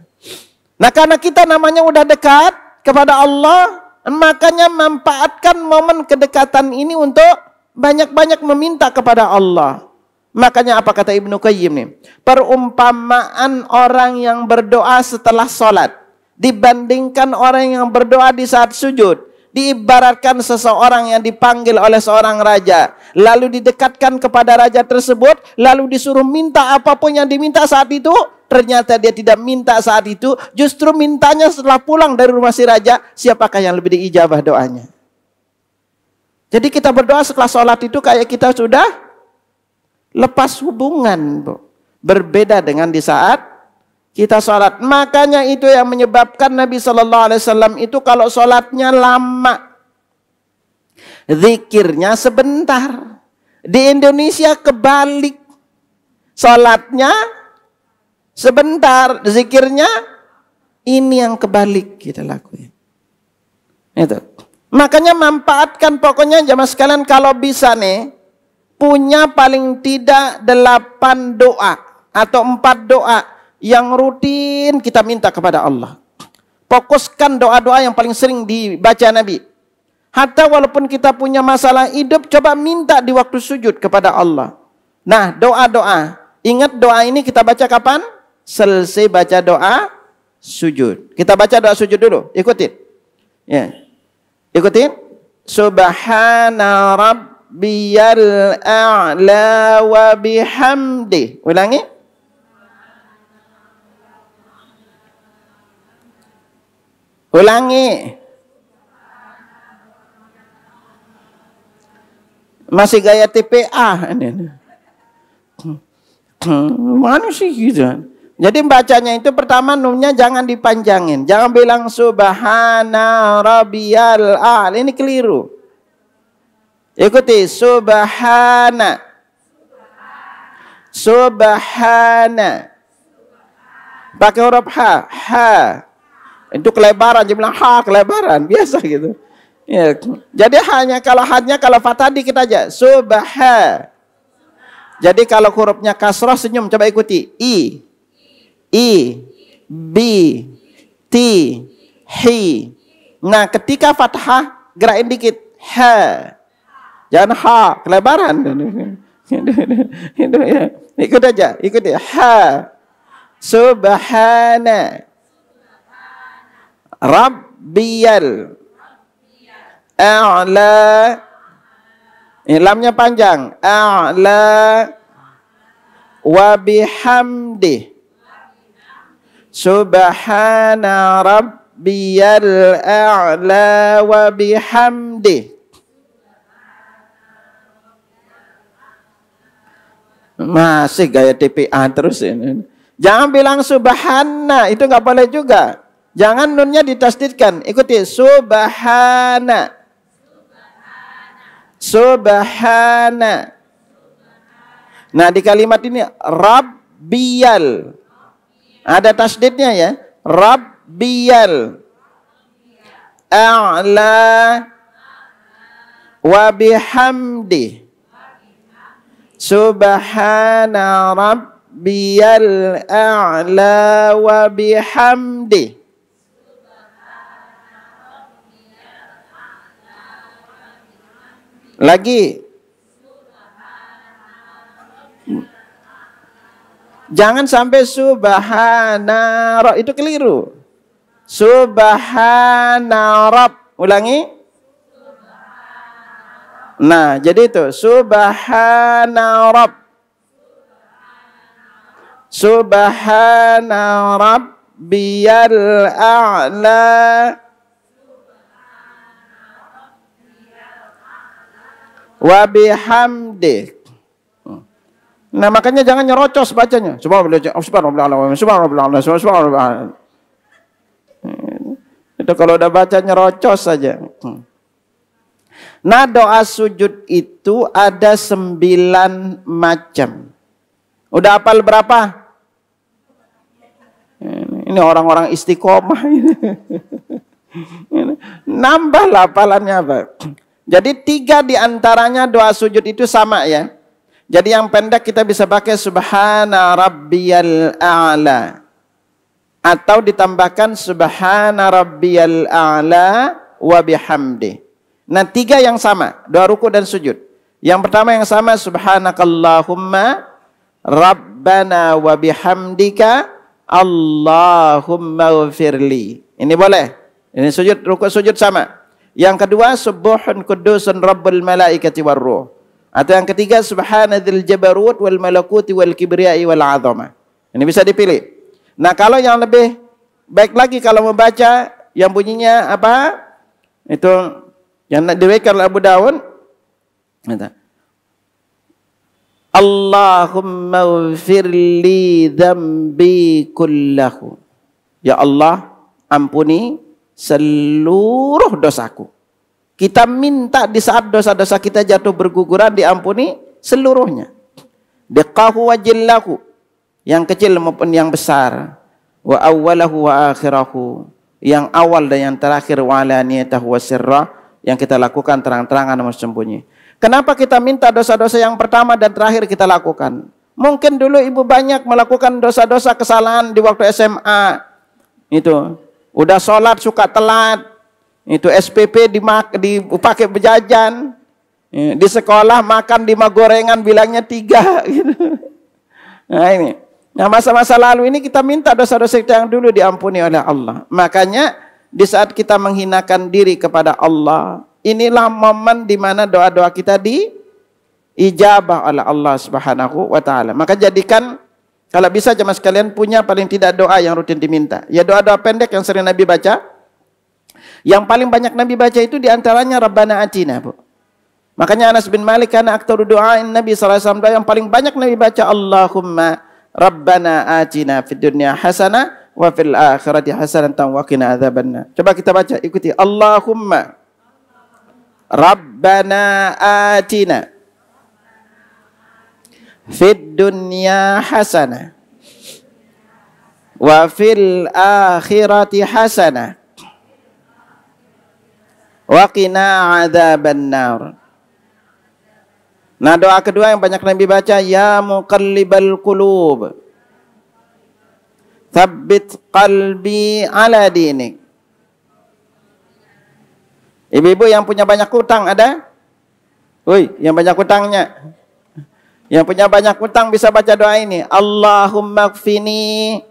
Nah karena kita namanya udah dekat kepada Allah, makanya manfaatkan momen kedekatan ini untuk banyak-banyak meminta kepada Allah. Makanya apa kata Ibnu Qayyim nih? Perumpamaan orang yang berdoa setelah sholat dibandingkan orang yang berdoa di saat sujud, diibaratkan seseorang yang dipanggil oleh seorang raja, lalu didekatkan kepada raja tersebut, lalu disuruh minta apapun yang diminta saat itu. Ternyata dia tidak minta saat itu, justru mintanya setelah pulang dari rumah si raja. Siapakah yang lebih diijabah doanya? Jadi kita berdoa setelah sholat itu kayak kita sudah lepas hubungan, Bu. Berbeda dengan di saat kita sholat. Makanya itu yang menyebabkan Nabi SAW itu kalau sholatnya lama, zikirnya sebentar. Di Indonesia kebalik. Salatnya sebentar, zikirnya ini yang kebalik kita lakuin. Itu. Makanya manfaatkan pokoknya jamaah sekalian kalau bisa nih punya paling tidak 8 doa atau 4 doa yang rutin kita minta kepada Allah. Fokuskan doa-doa yang paling sering dibaca Nabi. Hatta walaupun kita punya masalah hidup, coba minta di waktu sujud kepada Allah. Nah, doa-doa. Ingat doa ini kita baca kapan? Selesai baca doa sujud. Kita baca doa sujud dulu. Ikutin. Ya. Ikutin. Subhana rabbiyal a'la wa bihamdi. Ulangi. Ulangi. Masih gaya TPA ini. Mana sih gitu? Jadi bacanya itu pertama nunnya jangan dipanjangin. Jangan bilang subhana rabbiyal a'la. Ini keliru. Ikuti subhana. Subhana. Pakai huruf ha. Ha. Itu kelebaran. Dia bilang ha kelebaran. Biasa gitu. Ya. Jadi hanya kalau fathah dikit aja. Subha. Jadi kalau hurufnya kasrah senyum, coba ikuti. I, B, T, Hi. Nah, ketika fathah gerakin dikit. Ha. Jangan ha, kelebaran. Itu ya. Ikut aja, ikuti. Ha. Subhana. Rabbiyal a'la. Lamnya panjang. A'la wa bihamdi. Subhana rabbiyal a'la wa bihamdi. Masih gaya TPA terus ini. Jangan bilang subhana, itu nggak boleh juga. Jangan nunnya ditasdidkan. Ikuti subhana. Subhana. Nah, di kalimat ini rabbiyal. Ada tasdidnya ya. Rabbiyal a'la wa bihamdi. Subhana rabbiyal a'la wa bihamdi. Lagi. Jangan sampai subhana, itu keliru. Subhana rabb. Ulangi. Nah, jadi itu subhana rabb. Subhana rabbiyal a'la wa bihamdi. Nah, makanya jangan nyerocos bacanya. Subhanallah. Itu kalau udah baca nyerocos saja. Nah, doa sujud itu ada 9 macam. Udah hafal berapa? Ini orang-orang istiqomah. Nambah hafalannya apa? Jadi 3 diantaranya doa sujud itu sama ya. Jadi yang pendek kita bisa pakai subhana rabbiyal a'la. Atau ditambahkan subhana rabbiyal a'la wa bihamdi. Nah, 3 yang sama, doa ruku dan sujud. Yang pertama yang sama subhanakallahumma rabbana wa bihamdika Allahumma ghfirli. Ini boleh. Ini sujud, ruku sujud sama. Yang kedua subuhun kudusun rabbul malaikati warruh. Atau yang ketiga subhanadzil jabarut wal malakuti wal kibriyai wal azamah. Ini bisa dipilih. Nah, kalau yang lebih baik lagi kalau membaca yang bunyinya apa? Itu yang diriwayatkan oleh Abu Dawud. Allahumma ghfirli dzambi kullahu. Ya Allah, ampuni seluruh dosaku. Kita minta di saat dosa-dosa kita jatuh berguguran diampuni, seluruhnya. Diqqahu wa jillahu, yang kecil maupun yang besar. Wa awwalahu wa akhirahu, yang awal dan yang terakhir. Wa alaniyatahu wa sirra, yang kita lakukan terang-terangan dan sembunyi. Kenapa kita minta dosa-dosa yang pertama dan terakhir kita lakukan? Mungkin dulu ibu banyak melakukan dosa-dosa kesalahan di waktu SMA. Itu udah sholat suka telat. Itu SPP dipakai berjajan. Di sekolah makan 5 gorengan bilangnya 3 gitu. Nah ini. Nah masa-masa lalu ini kita minta dosa-dosa kita yang dulu diampuni oleh Allah. Makanya di saat kita menghinakan diri kepada Allah, inilah momen di mana doa-doa kita diijabah oleh Allah Subhanahu wa taala. Maka jadikan kalau bisa jemaah sekalian punya paling tidak doa yang rutin diminta. Ya doa-doa pendek yang sering Nabi baca. Yang paling banyak Nabi baca itu diantaranya Rabbana Atina, Bu. Makanya Anas bin Malik karena aktor doain Nabi SAW yang paling banyak Nabi baca Allahumma Rabbana atina fid dunya hasanah wa fil akhirati hasanatan wa qina adzabannar. Coba kita baca, ikuti. Allahumma Rabbana atina fid dunya hasanah wa fil akhirati hasanah wa qina adzabannar. Nah doa kedua yang banyak Nabi baca, ya muqallibal qulub tsabbit qalbi ala dinik. Ibu-ibu yang punya banyak hutang ada? Woi, yang banyak hutangnya. Yang punya banyak hutang bisa baca doa ini. Allahumma kfini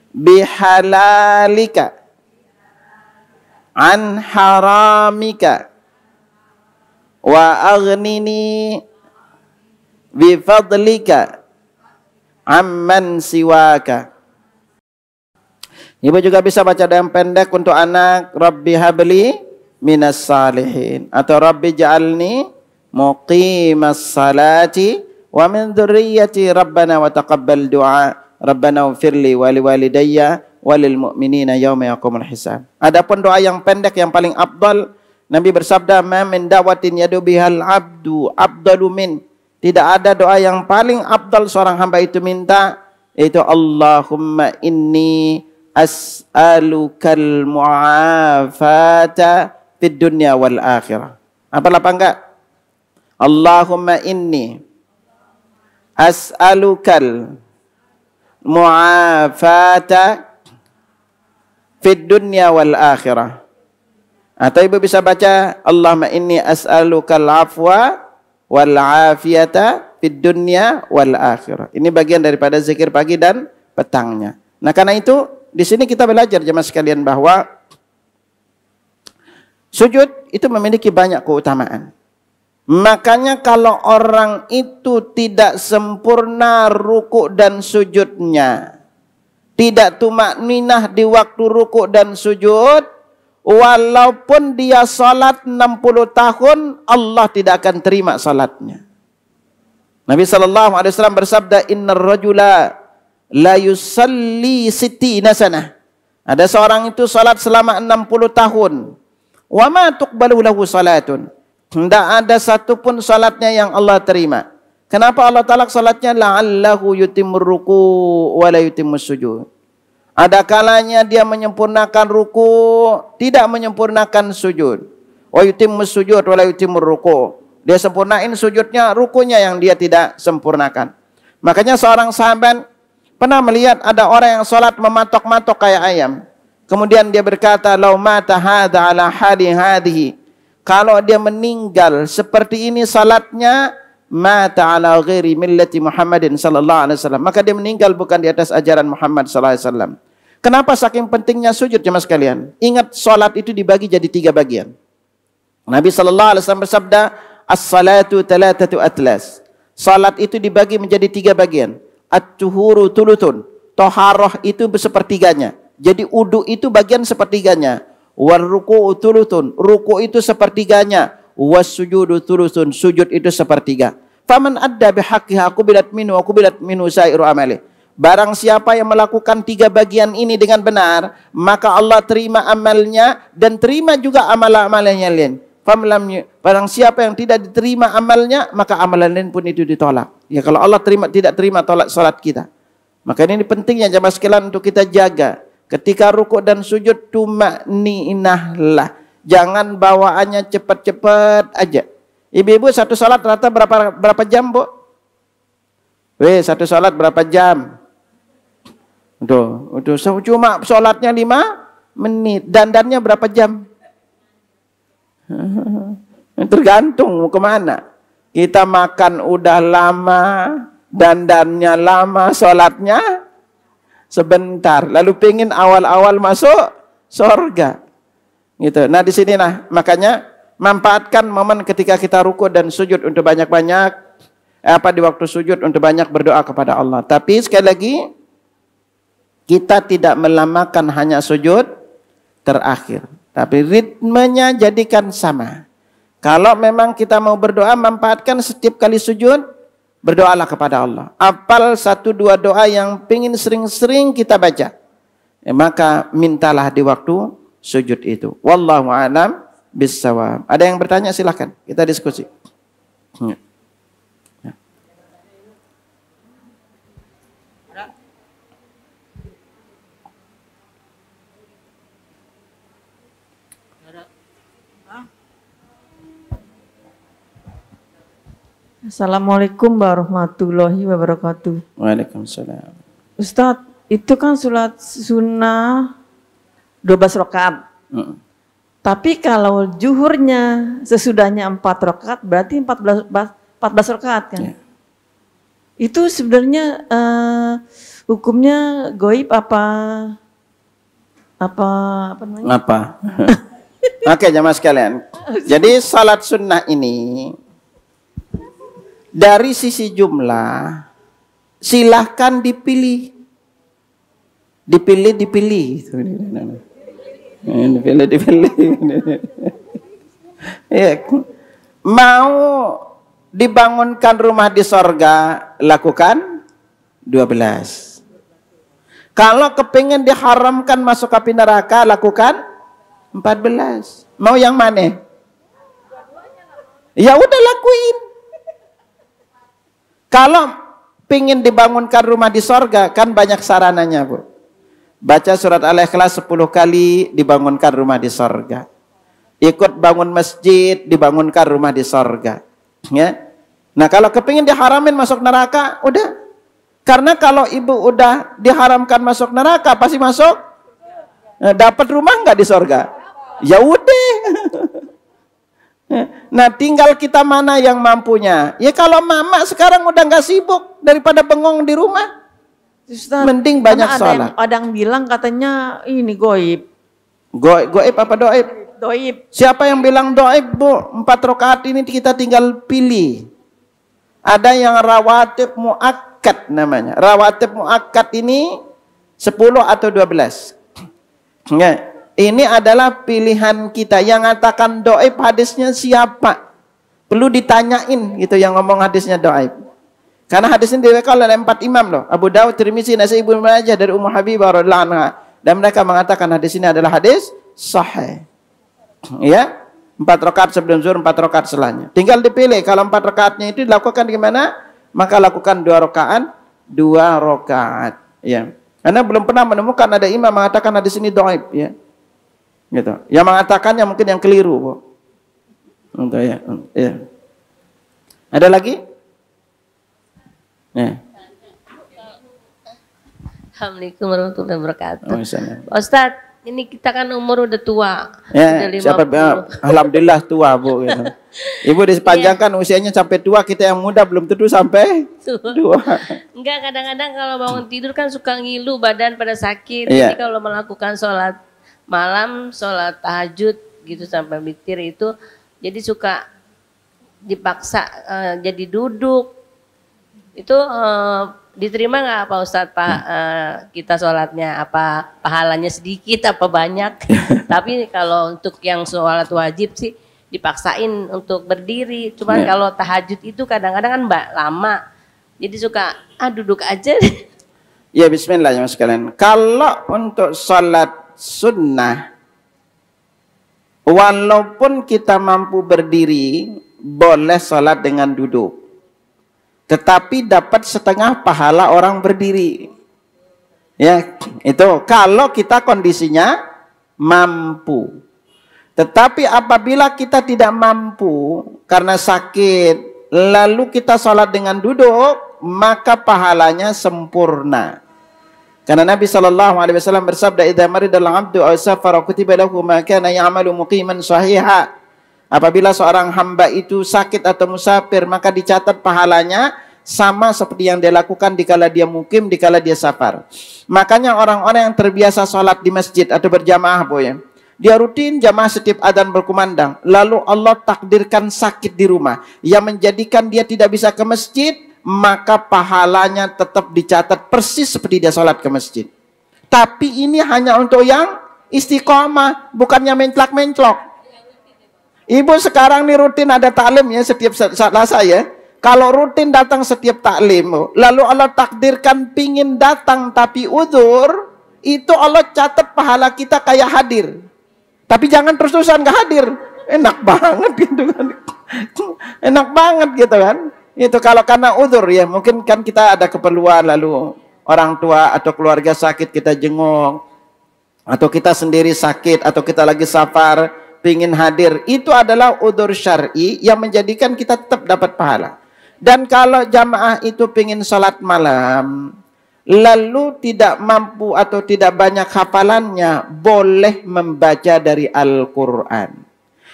bihalalika an haramika wa aghnini bifadlika amman siwaka. Ibu juga bisa baca doa yang pendek untuk anak, Rabbi habli minas salihin, atau Rabbi ja'alni muqimas salati wa min dzurriyyati rabbana wa taqabbal du'a rabbana ighfirli wa liwalidayya walil mu'minina yauma yaqumul hisab. Adapun doa yang pendek yang paling afdal, Nabi bersabda, "Ma min dawatin yadu bihal abdu afdalu min." Tidak ada doa yang paling afdal seorang hamba itu minta, yaitu Allahumma inni as'alukal mu'afata fid dunya wal akhirah. Apa enggak? Allahumma inni as'alukal mu'afata fid dunya wal akhirah. Atau ibu bisa baca Allahumma inni as'alukal afwa wal afiyata fid dunya wal akhirah. Ini bagian daripada zikir pagi dan petangnya. Nah, karena itu di sini kita belajar jemaah sekalian bahwa sujud itu memiliki banyak keutamaan. Makanya kalau orang itu tidak sempurna ruku dan sujudnya, tidak tumakninah di waktu ruku dan sujud, walaupun dia salat 60 tahun, Allah tidak akan terima salatnya. Nabi SAW bersabda, Innar rajula la yusalli sittina sanah. Ada seorang itu salat selama 60 tahun. Wa ma tuqbalu lahu salatun. Tidak ada satupun salatnya yang Allah terima. Kenapa Allah talak salatnya? La'allahu yutimur ruku wa la yutimmus sujud. Ada kalanya dia menyempurnakan ruku, tidak menyempurnakan sujud. Wa yutimmus sujud wa la yutimur ruku. Dia sempurnain sujudnya, rukunya yang dia tidak sempurnakan. Makanya seorang sahabat pernah melihat ada orang yang salat mematok-matok kayak ayam. Kemudian dia berkata, "Lau mata hadza ala hali hadhihi." Kalau dia meninggal seperti ini salatnya, mata ala ghairi millati Muhammadin sallallahu alaihi wasallam. Maka dia meninggal bukan di atas ajaran Muhammad sallallahu alaihi wasallam. Kenapa saking pentingnya sujud jemaah sekalian? Ingat salat itu dibagi jadi 3 bagian. Nabi sallallahu alaihi wasallam bersabda, "As-salatu thalathatu atlas." Salat itu dibagi menjadi 3 bagian. At-tuhuru tulutun. Toharoh itu sepertiganya. Jadi wudu itu bagian sepertiganya. War-ruku'u tulutun. Ruku itu sepertiganya. Was-sujudu tulutun. Sujud itu sepertiga. Faman adda bihaqqiha qubilat minhu wa qubilat minhu sairu amali. Barang siapa yang melakukan 3 bagian ini dengan benar, maka Allah terima amalnya dan terima juga amal-amalnya lain. Barang siapa yang tidak diterima amalnya, maka amalan lain pun itu ditolak. Ya kalau Allah tidak terima tolak salat kita. Maka ini pentingnya jamaah sekalian untuk kita jaga. Ketika rukuk dan sujud tumakninahlah. Jangan bawaannya cepat-cepat aja. Ibu-ibu satu salat rata berapa jam, Bu? Satu salat berapa jam? Udah cuma salatnya 5 menit. Dandannya berapa jam? Tergantung mau kemana. Kita makan udah lama, dandannya lama, sholatnya sebentar. Lalu pengen awal-awal masuk surga. Gitu. Nah di sini makanya manfaatkan momen ketika kita ruku dan sujud untuk banyak-banyak di waktu sujud untuk banyak berdoa kepada Allah. Tapi sekali lagi kita tidak melamakan hanya sujud terakhir. Tapi ritmenya jadikan sama. Kalau memang kita mau berdoa, manfaatkan setiap kali sujud, berdoalah kepada Allah. Apal 1-2 doa yang pingin sering-sering kita baca. Maka mintalah di waktu sujud itu. Wallahu a'lam bissawab. Ada yang bertanya silahkan, kita diskusi. Assalamualaikum warahmatullahi wabarakatuh. Waalaikumsalam. Ustadz, itu kan sholat sunnah 12 rakaat. Tapi kalau zuhurnya sesudahnya 4 rakaat, berarti 14 rakaat kan? Yeah. Itu sebenarnya hukumnya goib apa namanya? Apa? Oke, jamaah sekalian. Jadi salat sunnah ini dari sisi jumlah silahkan dipilih. Dipilih. Ya. Mau dibangunkan rumah di sorga, lakukan 12. Kalau kepingin diharamkan masuk api neraka, lakukan 14. Mau yang mana? Ya udah lakuin. Kalau pingin dibangunkan rumah di sorga, kan banyak sarananya, Bu. Baca surat Al-Ikhlas 10 kali, dibangunkan rumah di sorga. Ikut bangun masjid, dibangunkan rumah di sorga. Ya. Nah kalau kepingin diharamin masuk neraka, udah. Karena kalau ibu udah diharamkan masuk neraka, pasti masuk. Dapat rumah nggak di sorga? Ya udah. Nah tinggal kita mana yang mampunya. Ya kalau mama sekarang udah nggak sibuk daripada bengong di rumah, Ustaz, mending banyak sholat. Ada yang bilang katanya ini goib. Goib apa doib? Doib. Siapa yang bilang doib, Bu? 4 rakaat ini kita tinggal pilih. Ada yang rawatib muakkad namanya. Rawatib muakkad ini 10 atau 12. Ya. Ini adalah pilihan kita. Yang ngatakan doib hadisnya siapa? Perlu ditanyain gitu yang ngomong hadisnya doib. Karena hadis ini diriwayatkan oleh 4 imam loh. Abu Dawud, Tirmizi, Nasai, Ibnu Majah dari Ummu Habibah radhiyallahu anha. Dan mereka mengatakan hadis ini adalah hadis sahih. Ya, 4 rakaat sebelum zuhur, 4 rakaat setelahnya. Tinggal dipilih kalau 4 rakaatnya itu dilakukan gimana? Maka lakukan 2 rakaat, 2 rakaat. Ya. Karena belum pernah menemukan ada imam mengatakan hadis ini doib. Ya. Gitu. Yang mengatakannya mungkin yang keliru, Bu. Untuk ya. Ada lagi? Ya. Assalamualaikum warahmatullahi wabarakatuh. Ustaz, ini kita kan umur udah tua. Ya, udah alhamdulillah tua, Bu. Gitu. Ibu dipanjangkan usianya sampai tua, kita yang muda belum tentu sampai tua. Enggak, kadang-kadang kalau bangun tidur kan suka ngilu badan pada sakit. Jadi kalau melakukan sholat malam, sholat tahajud gitu sampai witir itu, jadi suka dipaksa jadi duduk. Itu diterima nggak Pak Ustadz, Pak? Kita sholatnya apa pahalanya sedikit apa banyak? Tapi kalau untuk yang sholat wajib sih dipaksain untuk berdiri. Cuman kalau tahajud itu kadang-kadang kan lama, jadi suka duduk aja. Ya bismillah ya sekalian. Kalau untuk sholat sunnah walaupun kita mampu berdiri, boleh sholat dengan duduk. Tetapi dapat setengah pahala orang berdiri. Ya, itu kalau kita kondisinya mampu. Tetapi apabila kita tidak mampu karena sakit, lalu kita sholat dengan duduk, maka pahalanya sempurna. Karena Nabi SAW bersabda, "Idza maridal 'abdu aw safara kutiba lahu ma kana ya'malu muqiman sahiha." Apabila seorang hamba itu sakit atau musafir, maka dicatat pahalanya sama seperti yang dia lakukan dikala dia mukim, dikala dia safar. Makanya orang-orang yang terbiasa sholat di masjid atau berjamaah, dia rutin jamaah setiap adzan berkumandang. Lalu Allah takdirkan sakit di rumah yang menjadikan dia tidak bisa ke masjid, maka pahalanya tetap dicatat persis seperti dia sholat ke masjid. Tapi ini hanya untuk yang istiqomah, bukannya menclak-menclok. Ibu sekarang nih rutin ada taklim ya setiap Selasa ya. Kalau rutin datang setiap taklim, lalu Allah takdirkan pingin datang tapi udzur, itu Allah catat pahala kita kayak hadir. Tapi jangan terus-terusan gak hadir. Enak banget gitu kan. Enak banget gitu kan. Itu kalau karena udzur ya, mungkin kan kita ada keperluan, lalu orang tua atau keluarga sakit kita jenguk, atau kita sendiri sakit, atau kita lagi safar pingin hadir, itu adalah udzur syar'i yang menjadikan kita tetap dapat pahala. Dan kalau jamaah itu pingin sholat malam, lalu tidak mampu atau tidak banyak hafalannya, boleh membaca dari Al-Quran.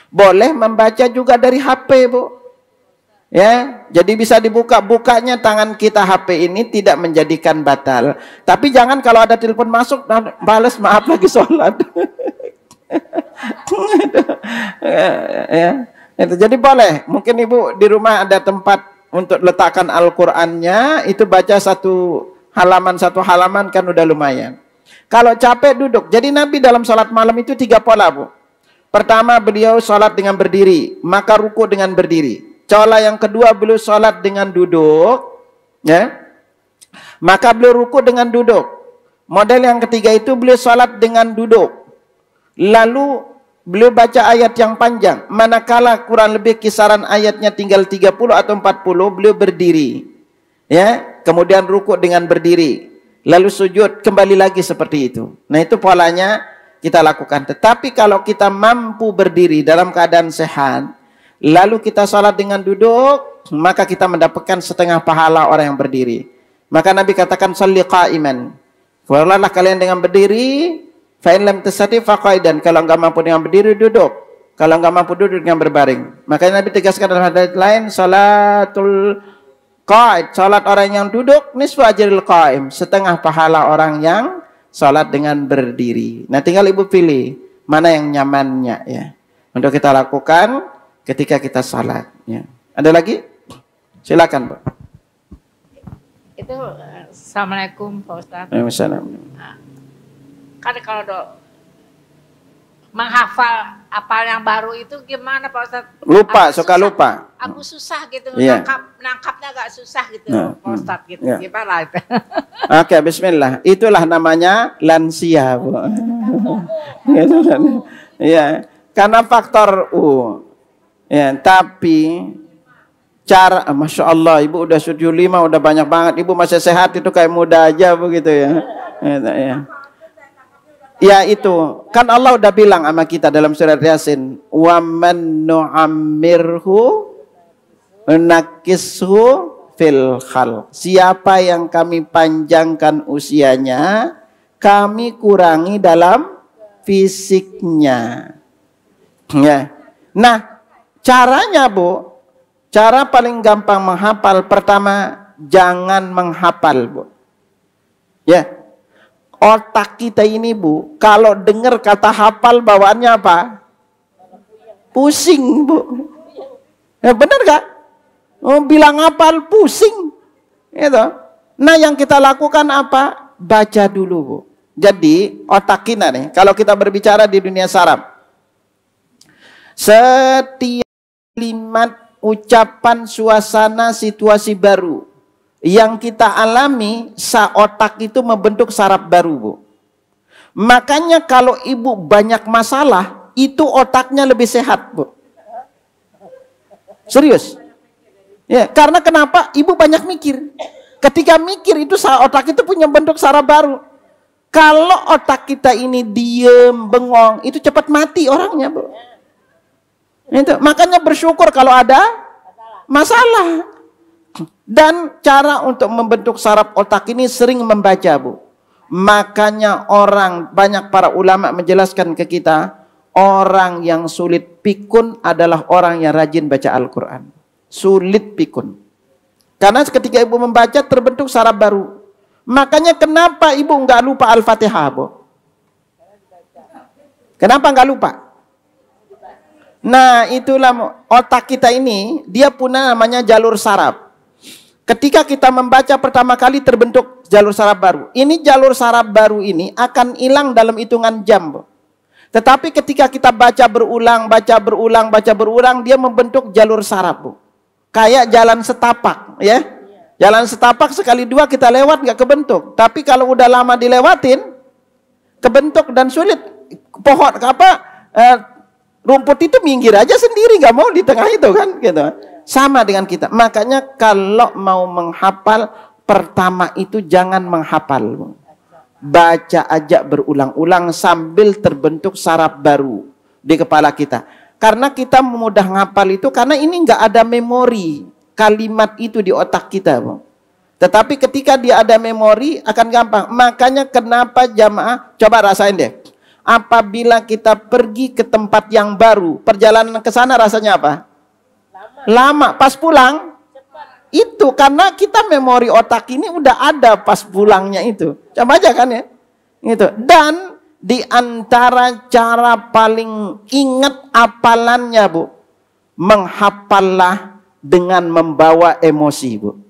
Boleh membaca juga dari HP, Bu. Ya, jadi bisa dibuka-bukanya tangan kita HP ini tidak menjadikan batal. Tapi jangan kalau ada telepon masuk, balas maaf lagi sholat. Ya, itu jadi boleh. Mungkin Ibu di rumah ada tempat untuk letakkan Al-Qur'annya, itu baca satu halaman kan udah lumayan. Kalau capek duduk. Jadi Nabi dalam sholat malam itu 3 pola, Bu. Pertama, beliau sholat dengan berdiri, maka ruku dengan berdiri. Pola yang kedua, beliau sholat dengan duduk, ya, maka beliau ruku dengan duduk. Model yang ketiga itu beliau sholat dengan duduk, lalu beliau baca ayat yang panjang. Manakala kurang lebih kisaran ayatnya tinggal 30 atau 40, beliau berdiri, ya, kemudian ruku dengan berdiri, lalu sujud kembali lagi seperti itu. Nah, itu polanya kita lakukan. Tetapi kalau kita mampu berdiri dalam keadaan sehat, lalu kita sholat dengan duduk, maka kita mendapatkan setengah pahala orang yang berdiri. Maka Nabi katakan, "Shalli qa'iman." Sholatlah kalian dengan berdiri. Fa in lam tastati' fa qa'idan. Kalau enggak mampu dengan berdiri, duduk. Kalau enggak mampu duduk dengan berbaring. Makanya Nabi tegaskan dalam hadis lain, "Salatul qa'id." Salat orang yang duduk, nisfu ajril qa'im. Setengah pahala orang yang salat dengan berdiri. Nah, tinggal Ibu pilih mana yang nyamannya ya untuk kita lakukan ketika kita salat ya. Ada lagi? Silakan, Pak. Itu Assalamualaikum Pak Ustaz. Waalaikumsalam. Kan kalau menghafal apal yang baru itu gimana Pak Ustaz? Lupa, suka lupa. Aku susah gitu, Yeah. nangkapnya agak susah gitu Pak Ustaz gitu. Yeah. Gimana itu? Oke, bismillah. Itulah namanya lansia, Bu. Ya, karena faktor ya, tapi cara, Masya Allah, Ibu udah 75, udah banyak banget. Ibu masih sehat, itu kayak muda aja begitu ya. Ya. Ya itu, kan Allah udah bilang sama kita dalam surat Yasin, "Wa man nu'ammirhu nakishu fil khalq." Siapa yang kami panjangkan usianya, kami kurangi dalam fisiknya. Ya. Nah, caranya, Bu, cara paling gampang menghafal, pertama, jangan menghafal, Bu. Ya. Otak kita ini, Bu, kalau dengar kata hafal bawaannya apa? Pusing, Bu. Ya, benar gak? Oh, bilang hafal pusing. Gitu. Nah, yang kita lakukan apa? Baca dulu, Bu. Jadi, otak kita nih, kalau kita berbicara di dunia saraf, setiap kalimat, ucapan, suasana, situasi baru yang kita alami, otak itu membentuk saraf baru, Bu. Makanya kalau Ibu banyak masalah, itu otaknya lebih sehat, Bu. Serius. Ya, karena kenapa? Ibu banyak mikir. Ketika mikir itu otak itu punya bentuk saraf baru. Kalau otak kita ini diem, bengong, itu cepat mati orangnya, Bu. Itu makanya bersyukur kalau ada masalah. Dan cara untuk membentuk saraf otak ini sering membaca, Bu. Makanya banyak para ulama menjelaskan ke kita, orang yang sulit pikun adalah orang yang rajin baca Al-Quran. Sulit pikun. Karena ketika ibu membaca terbentuk saraf baru. Makanya kenapa ibu nggak lupa Al-Fatihah, Bu? Kenapa nggak lupa? Nah, itulah otak kita ini, dia punya namanya jalur saraf. Ketika kita membaca pertama kali terbentuk jalur saraf baru. Ini jalur saraf baru ini akan hilang dalam hitungan jam, Bu. Tetapi ketika kita baca berulang, dia membentuk jalur saraf, Bu. Kayak jalan setapak, ya. Jalan setapak sekali dua kita lewat nggak kebentuk. Tapi kalau udah lama dilewatin, kebentuk dan sulit. Pohon rumput itu minggir aja sendiri, nggak mau di tengah itu kan, gitu. Sama dengan kita. Makanya kalau mau menghafal, pertama itu jangan menghafal. Baca aja berulang-ulang sambil terbentuk saraf baru di kepala kita. Karena kita mudah ngapal itu karena ini nggak ada memori kalimat itu di otak kita, Bu. Tetapi ketika dia ada memori akan gampang. Makanya kenapa jamaah, coba rasain deh. Apabila kita pergi ke tempat yang baru, perjalanan ke sana rasanya apa? Lama. Pas pulang itu karena kita memori otak ini udah ada pas pulangnya itu. Coba aja kan ya. Gitu. Dan di antara cara paling ingat hafalannya, Bu, menghafallah dengan membawa emosi, Bu.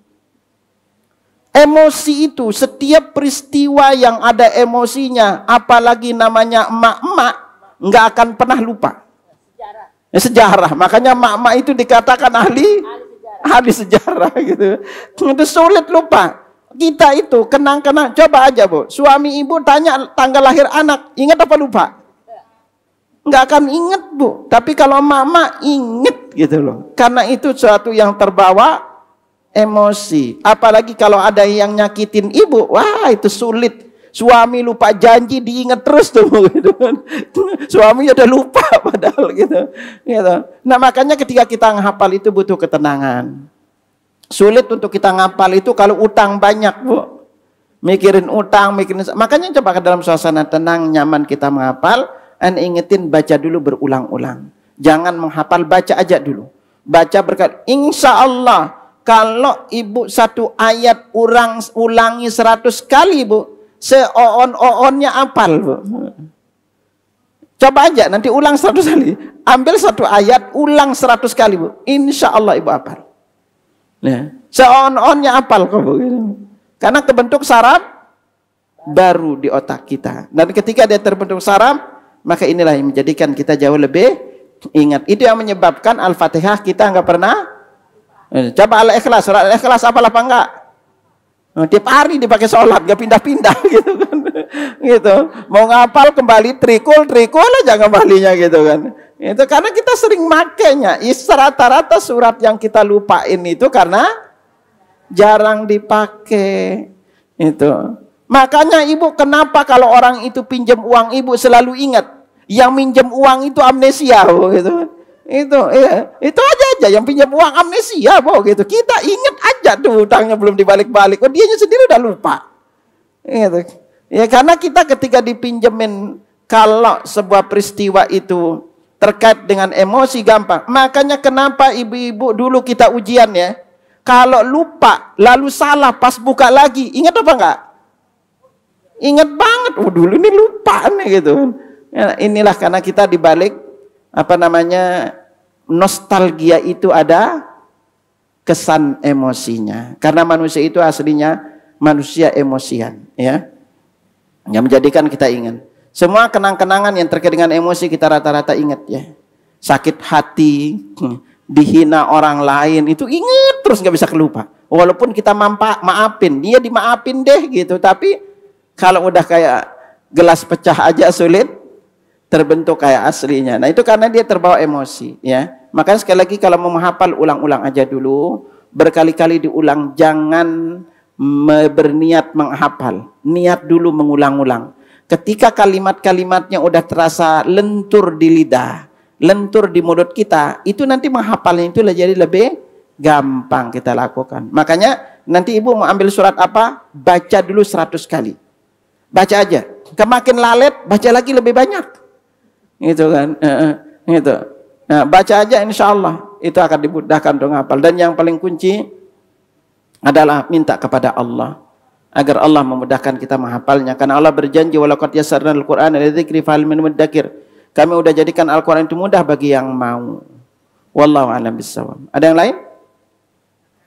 Emosi itu setiap peristiwa yang ada emosinya, apalagi namanya emak-emak, nggak akan pernah lupa. Sejarah. Makanya emak-emak itu dikatakan ahli sejarah gitu. Itu sulit lupa. Kita itu kenang-kenang. Coba aja, Bu. Suami ibu tanya tanggal lahir anak, ingat apa lupa? Nggak akan ingat, Bu. Tapi kalau emak-emak ingat gitu loh. Karena itu suatu yang terbawa emosi. Apalagi kalau ada yang nyakitin ibu, wah itu sulit. Suami lupa janji diingat terus tuh, gitu kan. Suami udah lupa padahal gitu. Nah makanya ketika kita menghafal itu butuh ketenangan. Sulit untuk kita ngapal itu kalau utang banyak, Bu. Mikirin utang, makanya coba ke dalam suasana tenang, nyaman kita menghafal, dan ingetin baca dulu berulang-ulang. Jangan menghafal, baca aja dulu. Baca berkata, insya Allah kalau ibu satu ayat ulangi 100 kali, Bu, seoon-oonnya apal, Bu. Coba aja nanti ulang 100 kali. Ambil satu ayat, ulang 100 kali, Bu. Insya Allah ibu apal. Nah, seoon-oonnya apal kok, Bu. Karena kebentuk saraf baru di otak kita. Dan ketika dia terbentuk saraf, maka inilah yang menjadikan kita jauh lebih ingat. Itu yang menyebabkan Al-Fatihah kita nggak pernah. Coba Al-Ikhlas, surat Al-Ikhlas apal apa enggak? Tiap hari dipakai sholat, gak pindah-pindah gitu kan. Gitu. Mau ngapal kembali trikul aja kembalinya gitu kan. Itu karena kita sering makainya. Rata-rata surat yang kita lupain itu karena jarang dipakai. Itu. Makanya ibu kenapa kalau orang itu pinjam uang ibu selalu ingat. Yang minjem uang itu amnesia, gitu. Itu aja yang pinjam uang amnesia, gitu. Kita ingat aja tuh utangnya belum dibalik-balik. Dianya sendiri udah lupa. Gitu. Ya karena kita ketika dipinjemin, kalau sebuah peristiwa itu terkait dengan emosi gampang. Makanya kenapa ibu-ibu dulu kita ujian ya, kalau lupa lalu salah pas buka lagi, ingat apa enggak? Ingat banget. Dulu ini lupa nih gitu. Ya, inilah karena kita dibalik nostalgia itu ada kesan emosinya. Karena manusia itu aslinya manusia emosian, ya. Yang menjadikan kita ingat. Semua kenang-kenangan yang terkait dengan emosi kita rata-rata ingat ya. Sakit hati, dihina orang lain itu ingat terus nggak bisa kelupa. Walaupun kita maafin, dia dimaafin deh gitu. Tapi kalau udah kayak gelas pecah aja sulit terbentuk kayak aslinya. Nah, itu karena dia terbawa emosi, ya. Makanya sekali lagi kalau mau menghafal, ulang-ulang aja dulu, berkali-kali diulang, jangan berniat menghafal. Niat dulu mengulang-ulang. Ketika kalimat-kalimatnya udah terasa lentur di lidah, lentur di mulut kita, itu nanti menghafalnya itu jadi lebih gampang kita lakukan. Makanya nanti ibu mau ambil surat apa, baca dulu 100 kali. Baca aja. Kemakin lalet, baca lagi lebih banyak. Gitu kan. Gitu. Nah, baca aja insya Allah. Itu akan dimudahkan untuk menghafal. Dan yang paling kunci adalah minta kepada Allah. Agar Allah memudahkan kita menghafalnya. Karena Allah berjanji, walaqad yassarnal Qur'ana lidzikri fahal min mudzakir. Kami udah jadikan Al-Quran itu mudah bagi yang mau. Wallahu a'lam bishawab. Ada yang lain?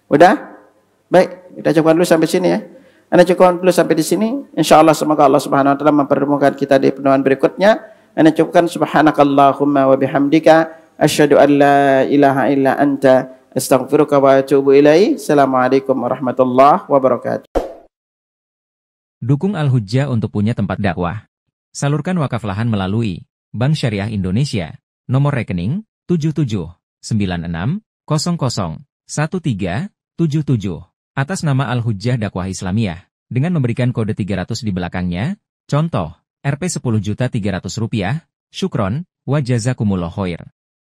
Udah? Baik, kita cukupkan dulu sampai sini ya. Anda cukupkan dulu sampai di sini. Insyaallah semoga Allah Subhanahu wa taala mempertemukan kita di pertemuan berikutnya. Anda cukupkan subhanakallahumma wa bihamdika asyhadu an la ilaha illa anta astaghfiruka wa atubu ilaik. Assalamualaikum warahmatullahi wabarakatuh. Dukung Al-Hujjah untuk punya tempat dakwah. Salurkan wakaf lahan melalui Bank Syariah Indonesia. Nomor rekening 7796001377 atas nama Al-Hujjah Dakwah Islamiyah dengan memberikan kode 300 di belakangnya. Contoh, Rp 10.300.000. Syukron wa jazakumullah khair.